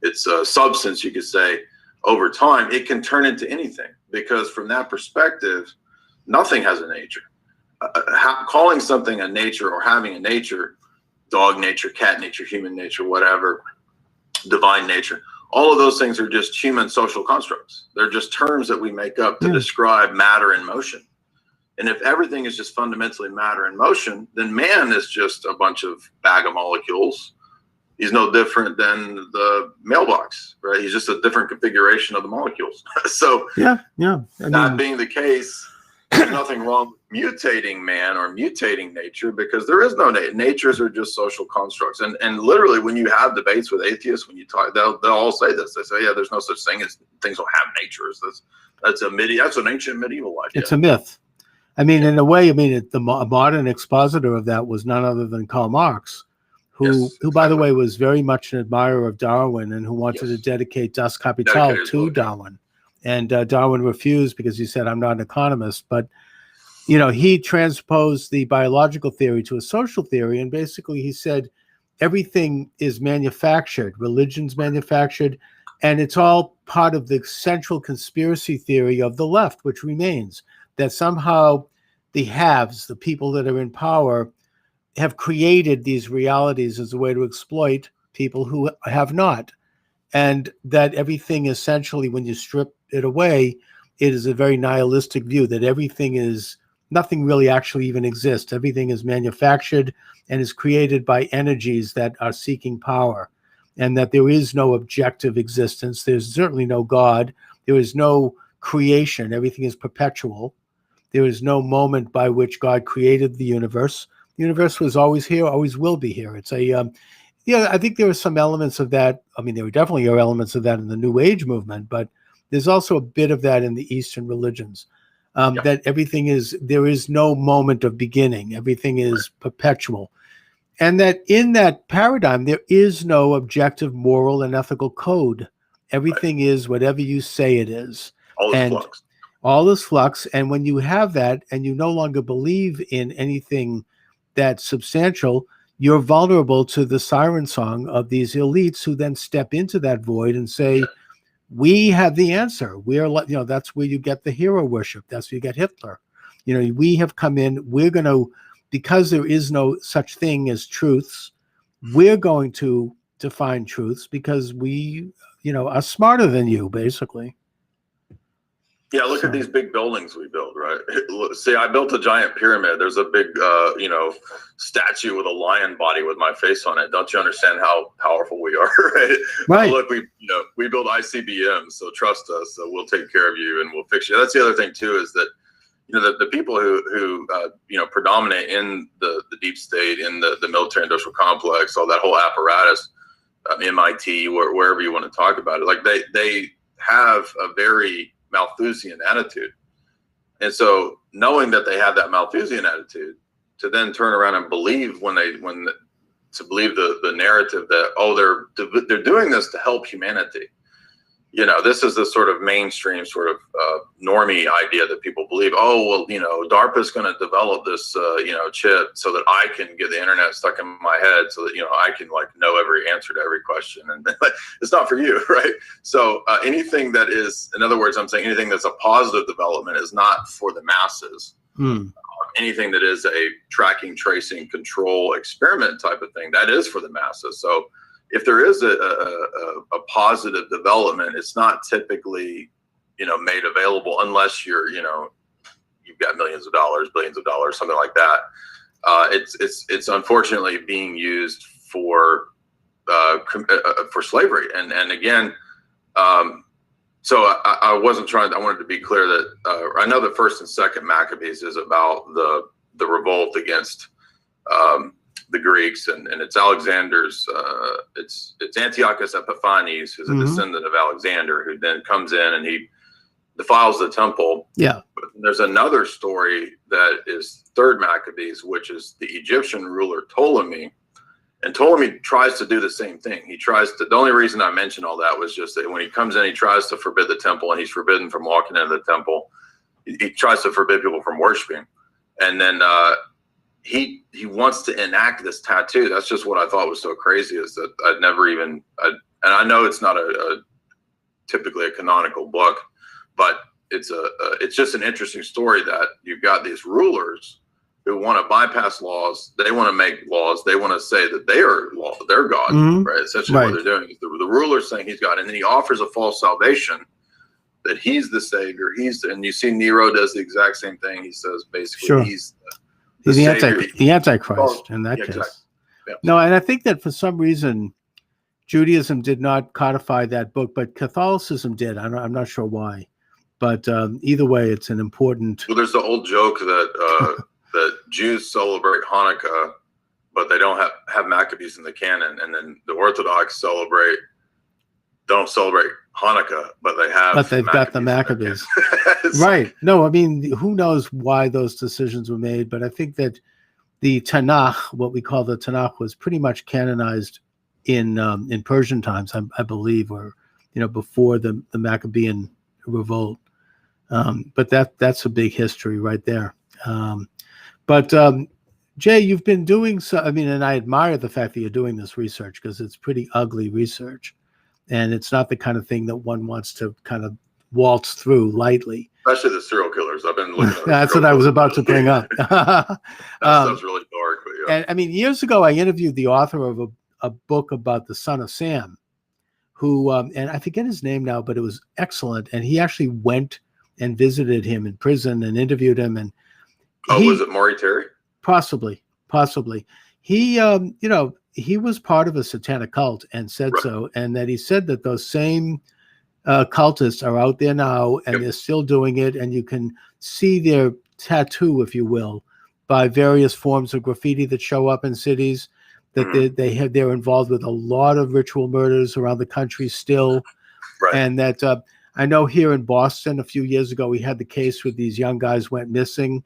B: It's a substance, you could say. Over time, it can turn into anything, because from that perspective, nothing has a nature. Calling something a nature or having a nature, dog nature, cat nature, human nature, whatever, divine nature, all of those things are just human social constructs. They're just terms that we make up to describe matter in motion. And if everything is just fundamentally matter in motion, then man is just a bunch of bag of molecules. He's no different than the mailbox, right? He's just a different configuration of the molecules. So that being the case, there's nothing wrong with mutating man or mutating nature, because there is no natures are just social constructs. And literally, when you have debates with atheists, when you talk, they'll all say this. They say, yeah, there's no such thing as things don't have natures. That's an ancient medieval idea.
A: It's a myth. I mean, in a way, the modern expositor of that was none other than Karl Marx, who, by the way, was very much an admirer of Darwin and who wanted to dedicate Das Kapital to Darwin. And Darwin refused because he said, I'm not an economist. But, he transposed the biological theory to a social theory. And basically he said, everything is manufactured, religion's manufactured, and it's all part of the central conspiracy theory of the left, which remains that somehow the haves, the people that are in power, have created these realities as a way to exploit people who have not. And that everything essentially, when you strip it away, it is a very nihilistic view that nothing really actually even exists. Everything is manufactured and is created by energies that are seeking power, and that there is no objective existence. There's certainly no God. There is no creation. Everything is perpetual. There is no moment by which God created the universe. The universe was always here, always will be here. It's I think there are some elements of that. I mean, there definitely are elements of that in the New Age movement, but there's also a bit of that in the Eastern religions. That there is no moment of beginning. Everything is perpetual. And that in that paradigm, there is no objective moral and ethical code. Everything is whatever you say it is. All is flux. And when you have that and you no longer believe in anything that's substantial, you're vulnerable to the siren song of these elites who then step into that void and say, we have the answer. That's where you get the hero worship. That's where you get Hitler. We have come in, we're going to, because there is no such thing as truths, we're going to define truths because we, are smarter than you, basically.
B: Yeah, look at these big buildings we build, right? See, I built a giant pyramid. There's a big, statue with a lion body with my face on it. Don't you understand how powerful we are, right?
A: Right.
B: Look, we build ICBMs, so trust us. So we'll take care of you and we'll fix you. That's the other thing too, is that the people who predominate in the deep state, in the military industrial complex, all that whole apparatus, MIT, wherever you want to talk about it, like they have a very Malthusian attitude. And so knowing that they have that Malthusian attitude, to then turn around and believe to believe the narrative that, they're doing this to help humanity. This is the sort of mainstream sort of normie idea that people believe, DARPA's going to develop this, chip so that I can get the internet stuck in my head so that, I can know every answer to every question. And it's not for you, right? So anything that is, in other words, I'm saying anything that's a positive development is not for the masses. Anything that is a tracking, tracing, control, experiment type of thing, that is for the masses. So if there is a positive development, it's not typically, made available unless you've you've got millions of dollars, billions of dollars, something like that. It's unfortunately being used for slavery. And again, so I wasn't trying. I wanted to be clear that I know the first and second Maccabees is about the revolt against the Greeks, and it's Alexander's. It's Antiochus Epiphanes, who's a descendant of Alexander, who then comes in and he defiles the temple.
A: Yeah. But
B: there's another story that is third Maccabees, which is the Egyptian ruler Ptolemy. And Ptolemy tries to do the same thing. He tries to, the only reason I mentioned all that was just that when he comes in, he tries to forbid the temple, and he's forbidden from walking into the temple. He tries to forbid people from worshiping. And then he wants to enact this tattoo. That's just what I thought was so crazy, is that I'd never even, and I know it's not typically a canonical book, but it's just an interesting story that you've got these rulers who want to bypass laws. They want to make laws. They want to say that they are they're God, right? Essentially what they're doing is the ruler saying he's God, and then he offers a false salvation that he's the savior. And you see Nero does the exact same thing. He says basically he's the
A: Antichrist in that case. Exactly. Yeah. No, and I think that for some reason Judaism did not codify that book, but Catholicism did. I'm not sure why, but either way, it's an important.
B: Well, there's the old joke that that Jews celebrate Hanukkah, but they don't have Maccabees in the canon, and then the Orthodox don't celebrate Hanukkah, but they have.
A: But they've got the Maccabees, right? No, I mean, who knows why those decisions were made? But I think that the Tanakh, what we call the Tanakh, was pretty much canonized in Persian times, I believe, or before the Maccabean revolt. But that's a big history right there. But Jay, you've been doing so. I mean, and I admire the fact that you're doing this research, because it's pretty ugly research, and it's not the kind of thing that one wants to kind of waltz through lightly.
B: Especially the serial killers. I've been looking at
A: that's what I was about to bring up.
B: That sounds really dark, but yeah.
A: And I mean, years ago, I interviewed the author of a book about the son of Sam, who, and I forget his name now, but it was excellent. And he actually went and visited him in prison and interviewed him. And
B: was it Maury Terry? Possibly.
A: He, he was part of a satanic cult and said so. And that he said that those same cultists are out there now, and they're still doing it. And you can see their tattoo, if you will, by various forms of graffiti that show up in cities. That they're involved with a lot of ritual murders around the country still.
B: Right.
A: And that I know here in Boston a few years ago, we had the case where these young guys went missing.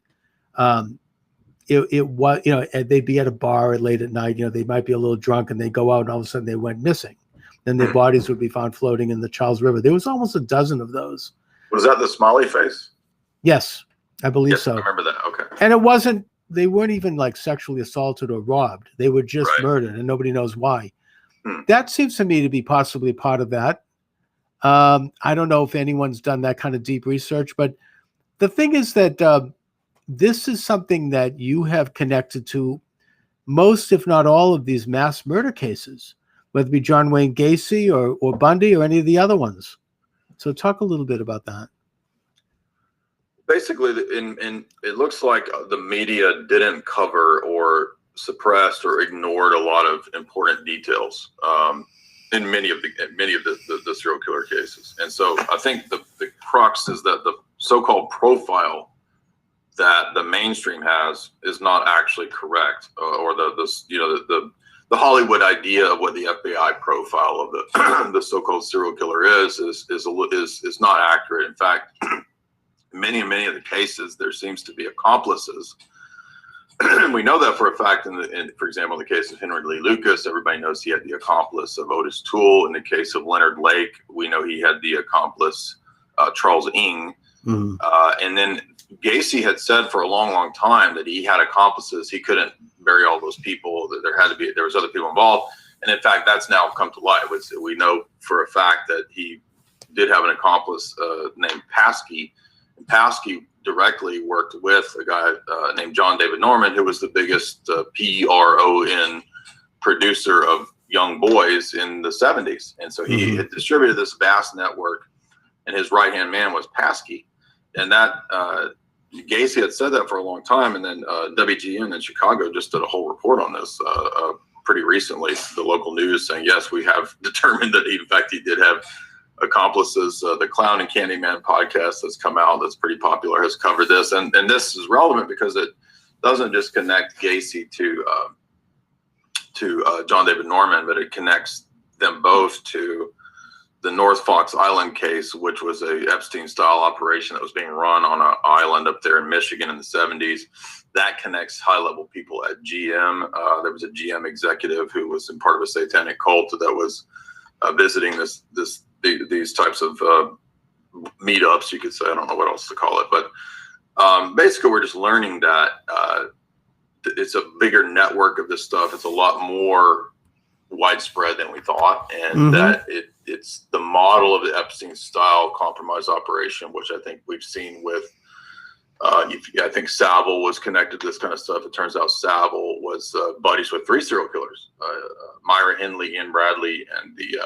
A: It was, they'd be at a bar late at night, they might be a little drunk, and they go out, and all of a sudden they went missing. Then their bodies would be found floating in the Charles River. There was almost a dozen of those.
B: Was that the smiley face?
A: Yes, I believe so.
B: I remember that. Okay.
A: And they weren't even like sexually assaulted or robbed. They were just murdered, and nobody knows why. That seems to me to be possibly part of that. I don't know if anyone's done that kind of deep research, but the thing is that this is something that you have connected to most, if not all, of these mass murder cases, whether it be John Wayne Gacy or Bundy or any of the other ones. So talk a little bit about that.
B: Basically, it looks like the media didn't cover or suppressed or ignored a lot of important details in many of the serial killer cases. And so I think the crux is that the so-called profile that the mainstream has is not actually correct, or the Hollywood idea of what the FBI profile of the so-called serial killer is not accurate. In fact, many of the cases, there seems to be accomplices. We know that for a fact. For example, in the case of Henry Lee Lucas, everybody knows he had the accomplice of Otis Toole. In the case of Leonard Lake, we know he had the accomplice Charles Ng. And then Gacy had said for a long time that he had accomplices. He couldn't bury all those people. That there was other people involved. And in fact, that's now come to light. We know for a fact that he did have an accomplice named Paskey. And Paskey directly worked with a guy named John David Norman, who was the biggest PRON producer of young boys in the 70s. And so he had distributed this vast network, and his right-hand man was Paskey. And that Gacy had said that for a long time, and then WGN in Chicago just did a whole report on this pretty recently. The local news saying, yes, we have determined that in fact he did have accomplices. The Clown and Candyman podcast that's come out, that's pretty popular, has covered this, and this is relevant because it doesn't just connect Gacy to John David Norman, but it connects them both to the North Fox Island case, which was a Epstein-style operation that was being run on an island up there in Michigan in the 70s. That connects high-level people at GM. There was a GM executive who was in part of a satanic cult that was visiting these types of meetups, you could say. I don't know what else to call it, but basically we're just learning that it's a bigger network of this stuff. It's a lot more widespread than we thought, and that it's the model of the Epstein style compromise operation, which I think we've seen with I think Savile was connected to this kind of stuff. It turns out Savile was buddies with 3 serial killers, Myra Hindley, Ian Bradley, and the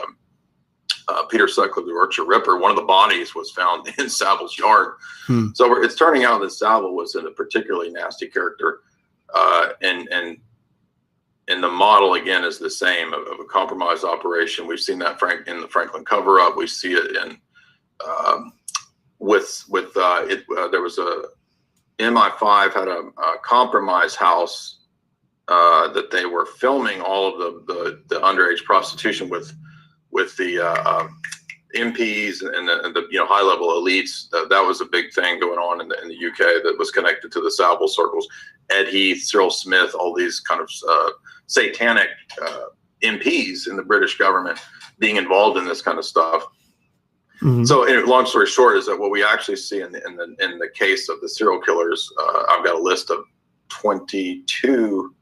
B: Peter Sutcliffe, the Yorkshire Ripper. One of the bodies was found in Savile's yard. So it's turning out that Savile was a particularly nasty character, and the model again is the same of a compromise operation. We've seen that in the Franklin cover-up. We see it in there was a MI5 had a compromise house that they were filming all of the underage prostitution with the MPs and the high level elites. That was a big thing going on in the UK that was connected to the Savile circles. Ed Heath, Cyril Smith, all these kind of satanic MPs in the British government being involved in this kind of stuff. So, long story short, is that what we actually see in the case of the serial killers. I've got a list of 22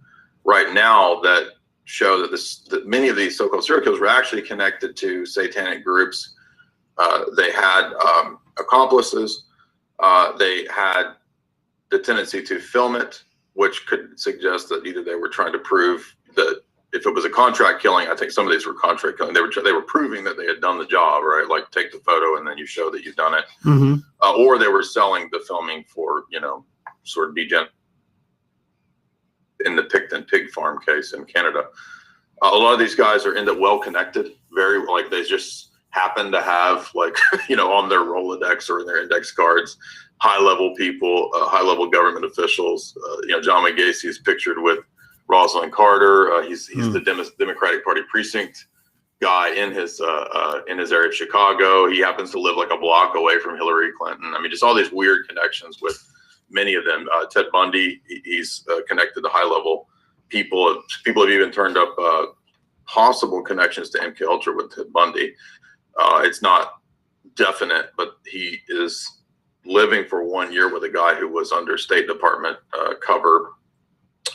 B: right now that show that many of these so-called serial killers were actually connected to satanic groups. They had accomplices. They had the tendency to film it, which could suggest that either they were trying to prove that if it was a contract killing, I think some of these were contract killing. They were proving that they had done the job, right? Like take the photo and then you show that you've done it, or they were selling the filming for sort of degen. In the Picton pig farm case in Canada, a lot of these guys end up well connected. Very they just happen to have on their Rolodex or in their index cards, high level people, high level government officials. John Gacy is pictured with Rosalind Carter. He's the Democratic Party precinct guy in his area of Chicago. He happens to live like a block away from Hillary Clinton. I mean, just all these weird connections with many of them. Ted Bundy, he's connected to high level people. People have even turned up possible connections to MK Ultra with Ted Bundy. It's not definite, but he is living for 1 year with a guy who was under State Department cover.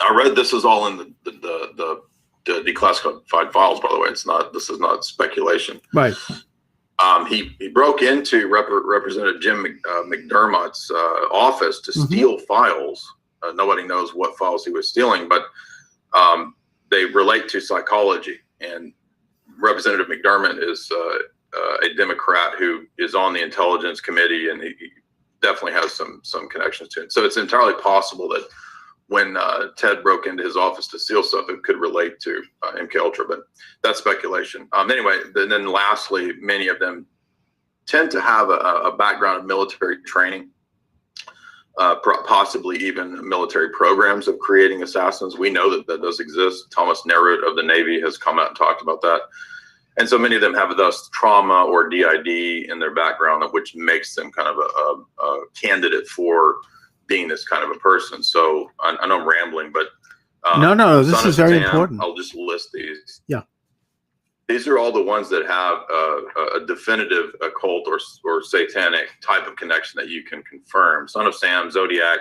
B: I read this is all in the declassified files, by the way. This is not speculation.
A: Right.
B: He broke into Representative Jim McDermott's office to steal files. Nobody knows what files he was stealing, but they relate to psychology. And Representative McDermott is a Democrat who is on the Intelligence Committee, and he definitely has some connections to it. So it's entirely possible that when Ted broke into his office to steal stuff, it could relate to MK Ultra, but that's speculation. Anyway, then lastly, many of them tend to have a background of military training, possibly even military programs of creating assassins. We know that does exist. Thomas Nerut of the Navy has come out and talked about that. And so many of them have thus trauma or DID in their background, which makes them kind of a candidate for being this kind of a person. So I know I'm rambling, but
A: no, this is very important.
B: I'll just list these.
A: Yeah.
B: These are all the ones that have a definitive occult or satanic type of connection that you can confirm. Son of Sam, Zodiac,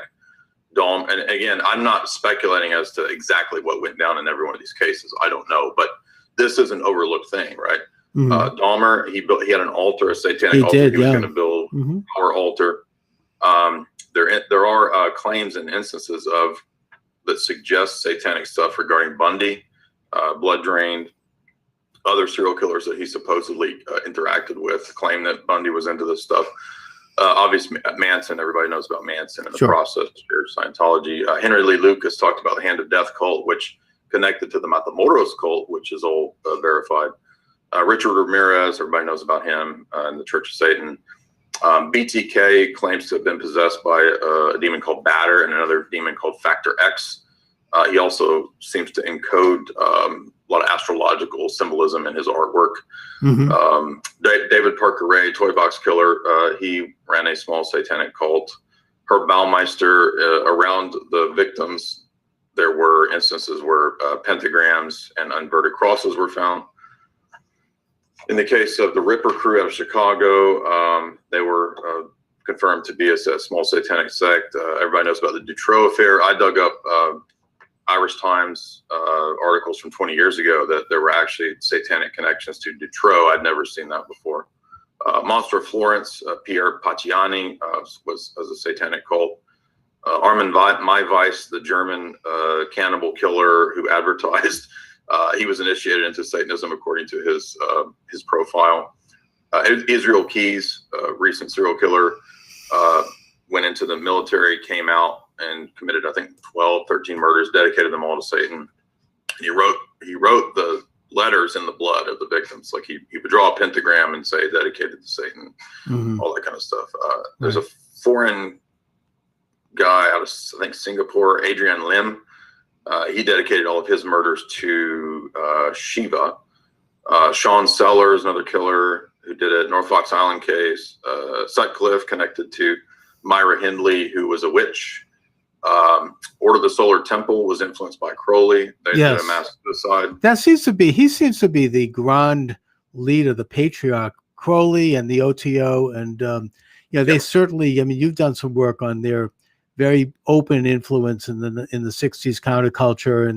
B: Dom. And again, I'm not speculating as to exactly what went down in every one of these cases. I don't know, but this is an overlooked thing, right? Dahmer, he had an altar, a satanic altar. He was going to build our altar. There are claims and instances that suggest satanic stuff regarding Bundy, blood drained, other serial killers that he supposedly interacted with, claim that Bundy was into this stuff. Obviously, Manson, everybody knows about Manson and the process here, Scientology. Henry Lee Lucas talked about the Hand of Death cult, which connected to the Matamoros cult, which is all verified. Richard Ramirez, everybody knows about him in the Church of Satan. BTK claims to have been possessed by a demon called Batter and another demon called Factor X. He also seems to encode a lot of astrological symbolism in his artwork. David Parker Ray, Toy Box Killer, he ran a small satanic cult. Herb Baumeister, around the victims, there were instances where pentagrams and inverted crosses were found. In the case of the Ripper crew out of Chicago, they were confirmed to be a small satanic sect. Everybody knows about the Dutroux affair. I dug up Irish Times articles from 20 years ago that there were actually satanic connections to Dutroux. I'd never seen that before. Monster of Florence, Pierre Pacciani was a satanic cult. Armin Maiweis, the German cannibal killer who advertised, he was initiated into Satanism according to his profile. Israel Keys, recent serial killer, went into the military, came out and committed, I think, 12, 13 murders, dedicated them all to Satan. And he wrote the letters in the blood of the victims. Like he would draw a pentagram and say dedicated to Satan, all that kind of stuff. There's a foreign guy out of, I think, Singapore, Adrian Lim. He dedicated all of his murders to Shiva. Sean Sellers, another killer who did it, North Fox Island case. Sutcliffe connected to Myra Hindley, who was a witch. Order of the Solar Temple was influenced by Crowley. They did a mass suicide.
A: He seems to be the grand leader, the patriarch, Crowley and the OTO. And, they certainly, I mean, you've done some work on their very open influence in the 60s counterculture.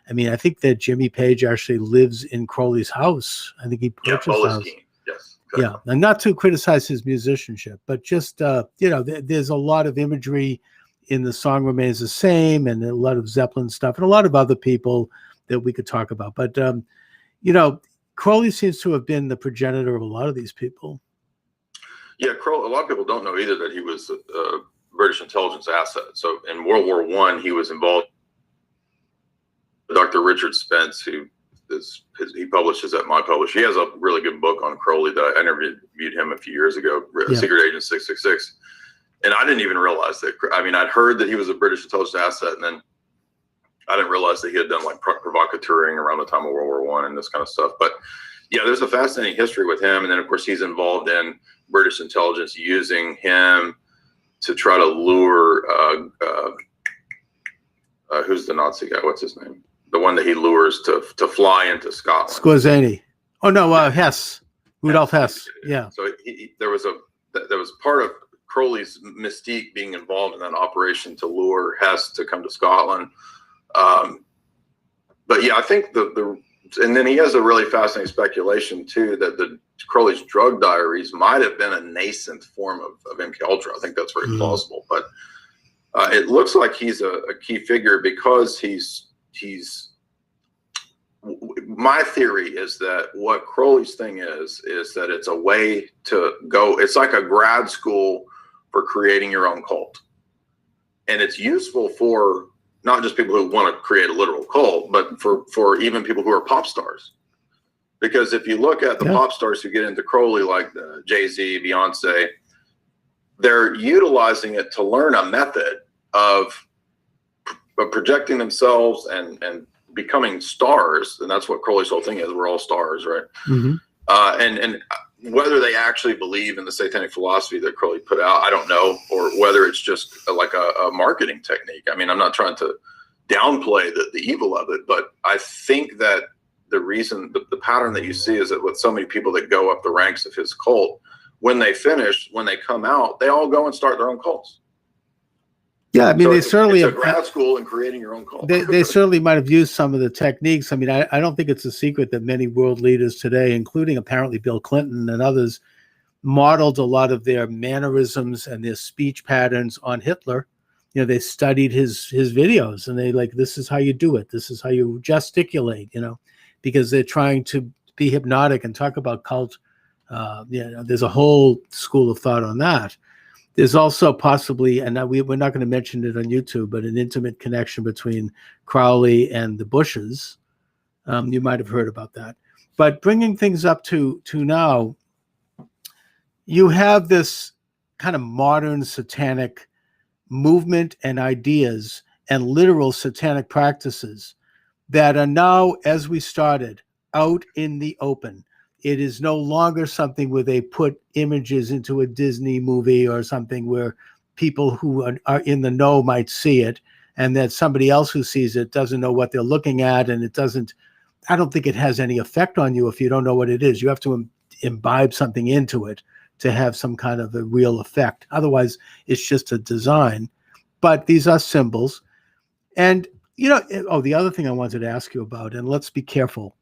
A: And I think that Jimmy Page actually lives in Crowley's house. I think he purchased the house.
B: Yes.
A: Yeah. And not to criticize his musicianship, but just, there's a lot of imagery in The Song Remains the Same, and a lot of Zeppelin stuff, and a lot of other people that we could talk about. But, Crowley seems to have been the progenitor of a lot of these people.
B: Yeah, Crowley, a lot of people don't know either that he was a British intelligence asset. So in World War I, he was involved with Dr. Richard Spence, who he publishes at my publisher. He has a really good book on Crowley that I interviewed him a few years ago, Secret Agent 666. And I didn't even realize that. I mean, I'd heard that he was a British intelligence asset, and then I didn't realize that he had done like provocateuring around the time of World War I and this kind of stuff. But yeah, there's a fascinating history with him. And then, of course, he's involved in British intelligence using him to try to lure, who's the Nazi guy? What's his name? The one that he lures to fly into Scotland.
A: Scorzani. Oh, no, Hess. Rudolf Hess. Yeah.
B: So there was part of Crowley's mystique being involved in that operation to lure Hess to come to Scotland. But yeah, I think and then he has a really fascinating speculation too, that the Crowley's drug diaries might have been a nascent form of MK Ultra. I think that's very plausible, but it looks like he's a key figure because my theory is that what Crowley's thing is that it's a way to go. It's like a grad school for creating your own cult. And it's useful for not just people who want to create a literal cult, but for even people who are pop stars. Because if you look at the pop stars who get into Crowley, like Jay-Z, Beyonce, they're utilizing it to learn a method of projecting themselves and becoming stars. And that's what Crowley's whole thing is. We're all stars, right? And whether they actually believe in the satanic philosophy that Crowley put out, I don't know, or whether it's just like a marketing technique. I mean, I'm not trying to downplay the evil of it, but I think that the reason, the pattern that you see is that with so many people that go up the ranks of his cult, when they finish, when they come out, they all go and start their own cults.
A: Yeah, I mean,
B: so
A: they certainly
B: it's a grad school in creating your own cult.
A: They certainly might have used some of the techniques. I mean, I don't think it's a secret that many world leaders today, including apparently Bill Clinton and others, modeled a lot of their mannerisms and their speech patterns on Hitler. They studied his videos, and they this is how you do it. This is how you gesticulate, because they're trying to be hypnotic and talk about cult There's a whole school of thought on that. There's also possibly, and we're not going to mention it on YouTube, but an intimate connection between Crowley and the Bushes. You might have heard about that. But bringing things up to now, you have this kind of modern satanic movement and ideas and literal satanic practices that are now, as we started, out in the open. It is no longer something where they put images into a Disney movie or something where people who are in the know might see it, and that somebody else who sees it doesn't know what they're looking at, and I don't think it has any effect on you if you don't know what it is. You have to imbibe something into it to have some kind of a real effect. Otherwise, it's just a design. But these are symbols. And, the other thing I wanted to ask you about, and let's be careful,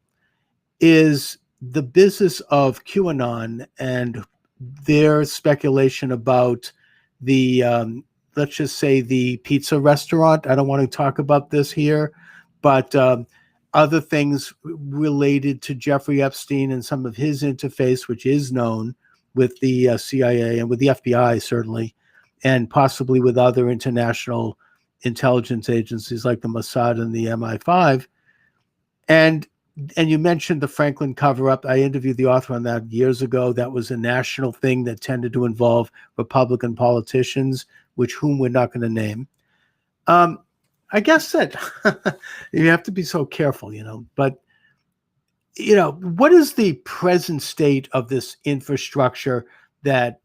A: is the business of QAnon and their speculation about the, let's just say, the pizza restaurant. I don't want to talk about this here, but other things related to Jeffrey Epstein and some of his interface, which is known with the CIA and with the FBI, certainly, and possibly with other international intelligence agencies like the Mossad and the MI5. And you mentioned the Franklin cover-up. I interviewed the author on that years ago. That was a national thing that tended to involve Republican politicians, whom we're not going to name. I guess that you have to be so careful, But, what is the present state of this infrastructure that,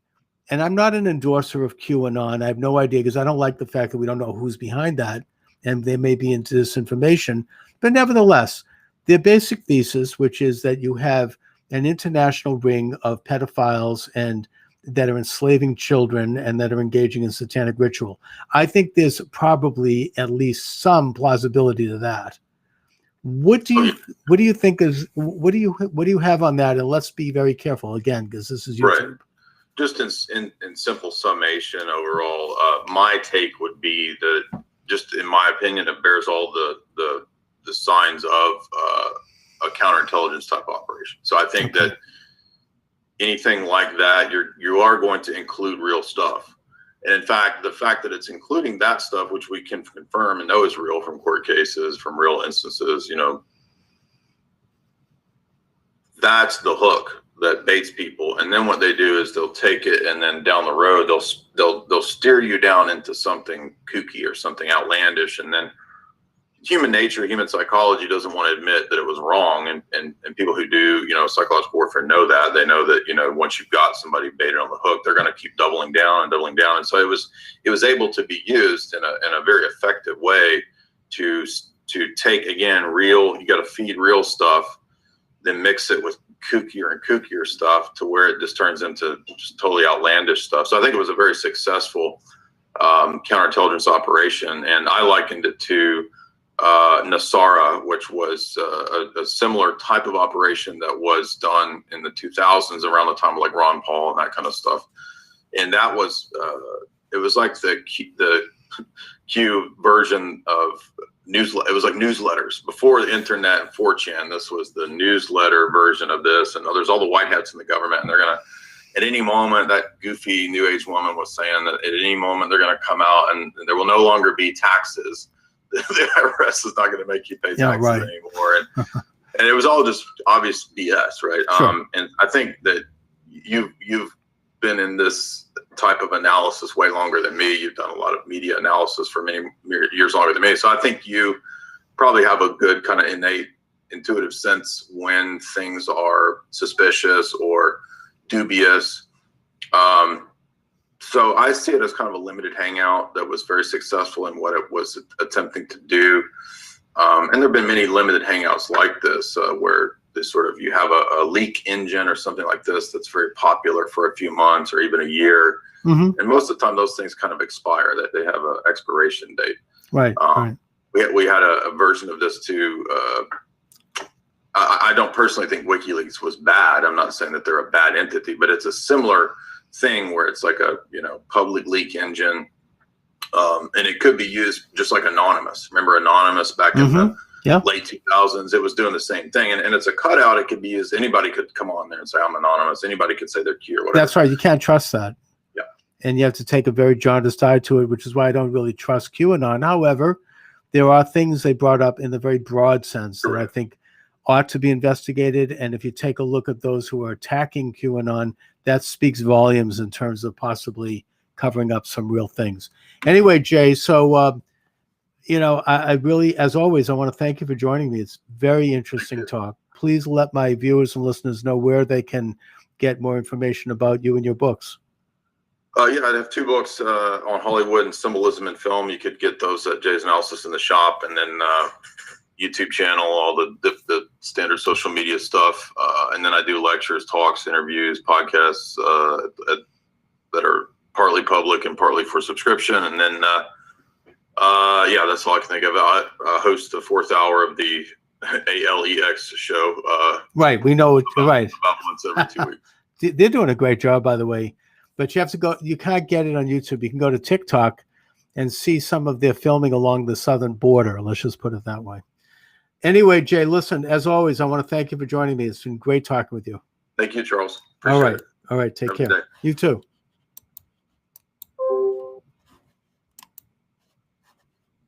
A: and I'm not an endorser of QAnon. I have no idea because I don't like the fact that we don't know who's behind that, and they may be into disinformation. But nevertheless, their basic thesis, which is that you have an international ring of pedophiles and that are enslaving children and that are engaging in satanic ritual. I think there's probably at least some plausibility to that. What do you think is, what do you have on that? And let's be very careful again, because this is YouTube.
B: Right. Just in simple summation overall, my take would be that, just in my opinion, it bears all the signs of a counterintelligence type operation. So I think that anything like that, you are going to include real stuff. And in fact, the fact that it's including that stuff, which we can confirm and know is real from court cases, from real instances, that's the hook that baits people. And then what they do is they'll take it, and then down the road they'll steer you down into something kooky or something outlandish. And then human nature, human psychology doesn't want to admit that it was wrong. And people who do, psychological warfare know that. They know that, once you've got somebody baited on the hook, they're going to keep doubling down and doubling down. And so it was able to be used in a very effective way to take, again, you got to feed real stuff, then mix it with kookier and kookier stuff to where it just turns into just totally outlandish stuff. So I think it was a very successful counterintelligence operation. And I likened it to Nasara, which was a similar type of operation that was done in the 2000s around the time of like Ron Paul and that kind of stuff. And that was it was like the Q version of newsletter. It was like newsletters before the internet and 4chan. This was the newsletter version of this. And there's all the white hats in the government, and they're gonna, at any moment, that goofy new age woman was saying that at any moment they're gonna come out and there will no longer be taxes. The IRS is not going to make you pay taxes anymore, and it was all just obvious BS, right?
A: Sure.
B: And I think that you've been in this type of analysis way longer than me. You've done a lot of media analysis for many years longer than me, so I think you probably have a good kind of innate intuitive sense when things are suspicious or dubious. So I see it as kind of a limited hangout that was very successful in what it was attempting to do. And there have been many limited hangouts like this where you have a leak engine or something like this that's very popular for a few months or even a year. Mm-hmm. And most of the time those things kind of expire, that they have an expiration date.
A: Right.
B: We had a version of this too. I don't personally think WikiLeaks was bad. I'm not saying that they're a bad entity, but it's a similar thing where it's like a public leak engine, and it could be used just like Anonymous. Remember Anonymous back in the late 2000s, it was doing the same thing. And it's a cutout. It could be used. Anybody could come on there and say, I'm anonymous. Anybody could say they're Q or whatever.
A: That's right. You can't trust that.
B: Yeah.
A: And you have to take a very jaundiced eye to it, which is why I don't really trust QAnon. However, there are things they brought up in the very broad sense that I think ought to be investigated. And if you take a look at those who are attacking QAnon, that speaks volumes in terms of possibly covering up some real things. Anyway, Jay, so, I really, as always, I want to thank you for joining me. It's very interesting talk. Please let my viewers and listeners know where they can get more information about you and your books.
B: I have 2 books on Hollywood and symbolism in film. You could get those at Jay's Analysis in the shop, and then YouTube channel, all the standard social media stuff. And then I do lectures, talks, interviews, podcasts that are partly public and partly for subscription. And then, that's all I can think of. I host the 4th hour of the ALEX show.
A: Right. We know it. Right.
B: About once every 2 weeks.
A: They're doing a great job, by the way. But you have to go. You can't get it on YouTube. You can go to TikTok and see some of their filming along the southern border. Let's just put it that way. Anyway, Jay, listen, as always, I want to thank you for joining me. It's been great talking with you.
B: Thank you, Charles.
A: All right. Take care. You too.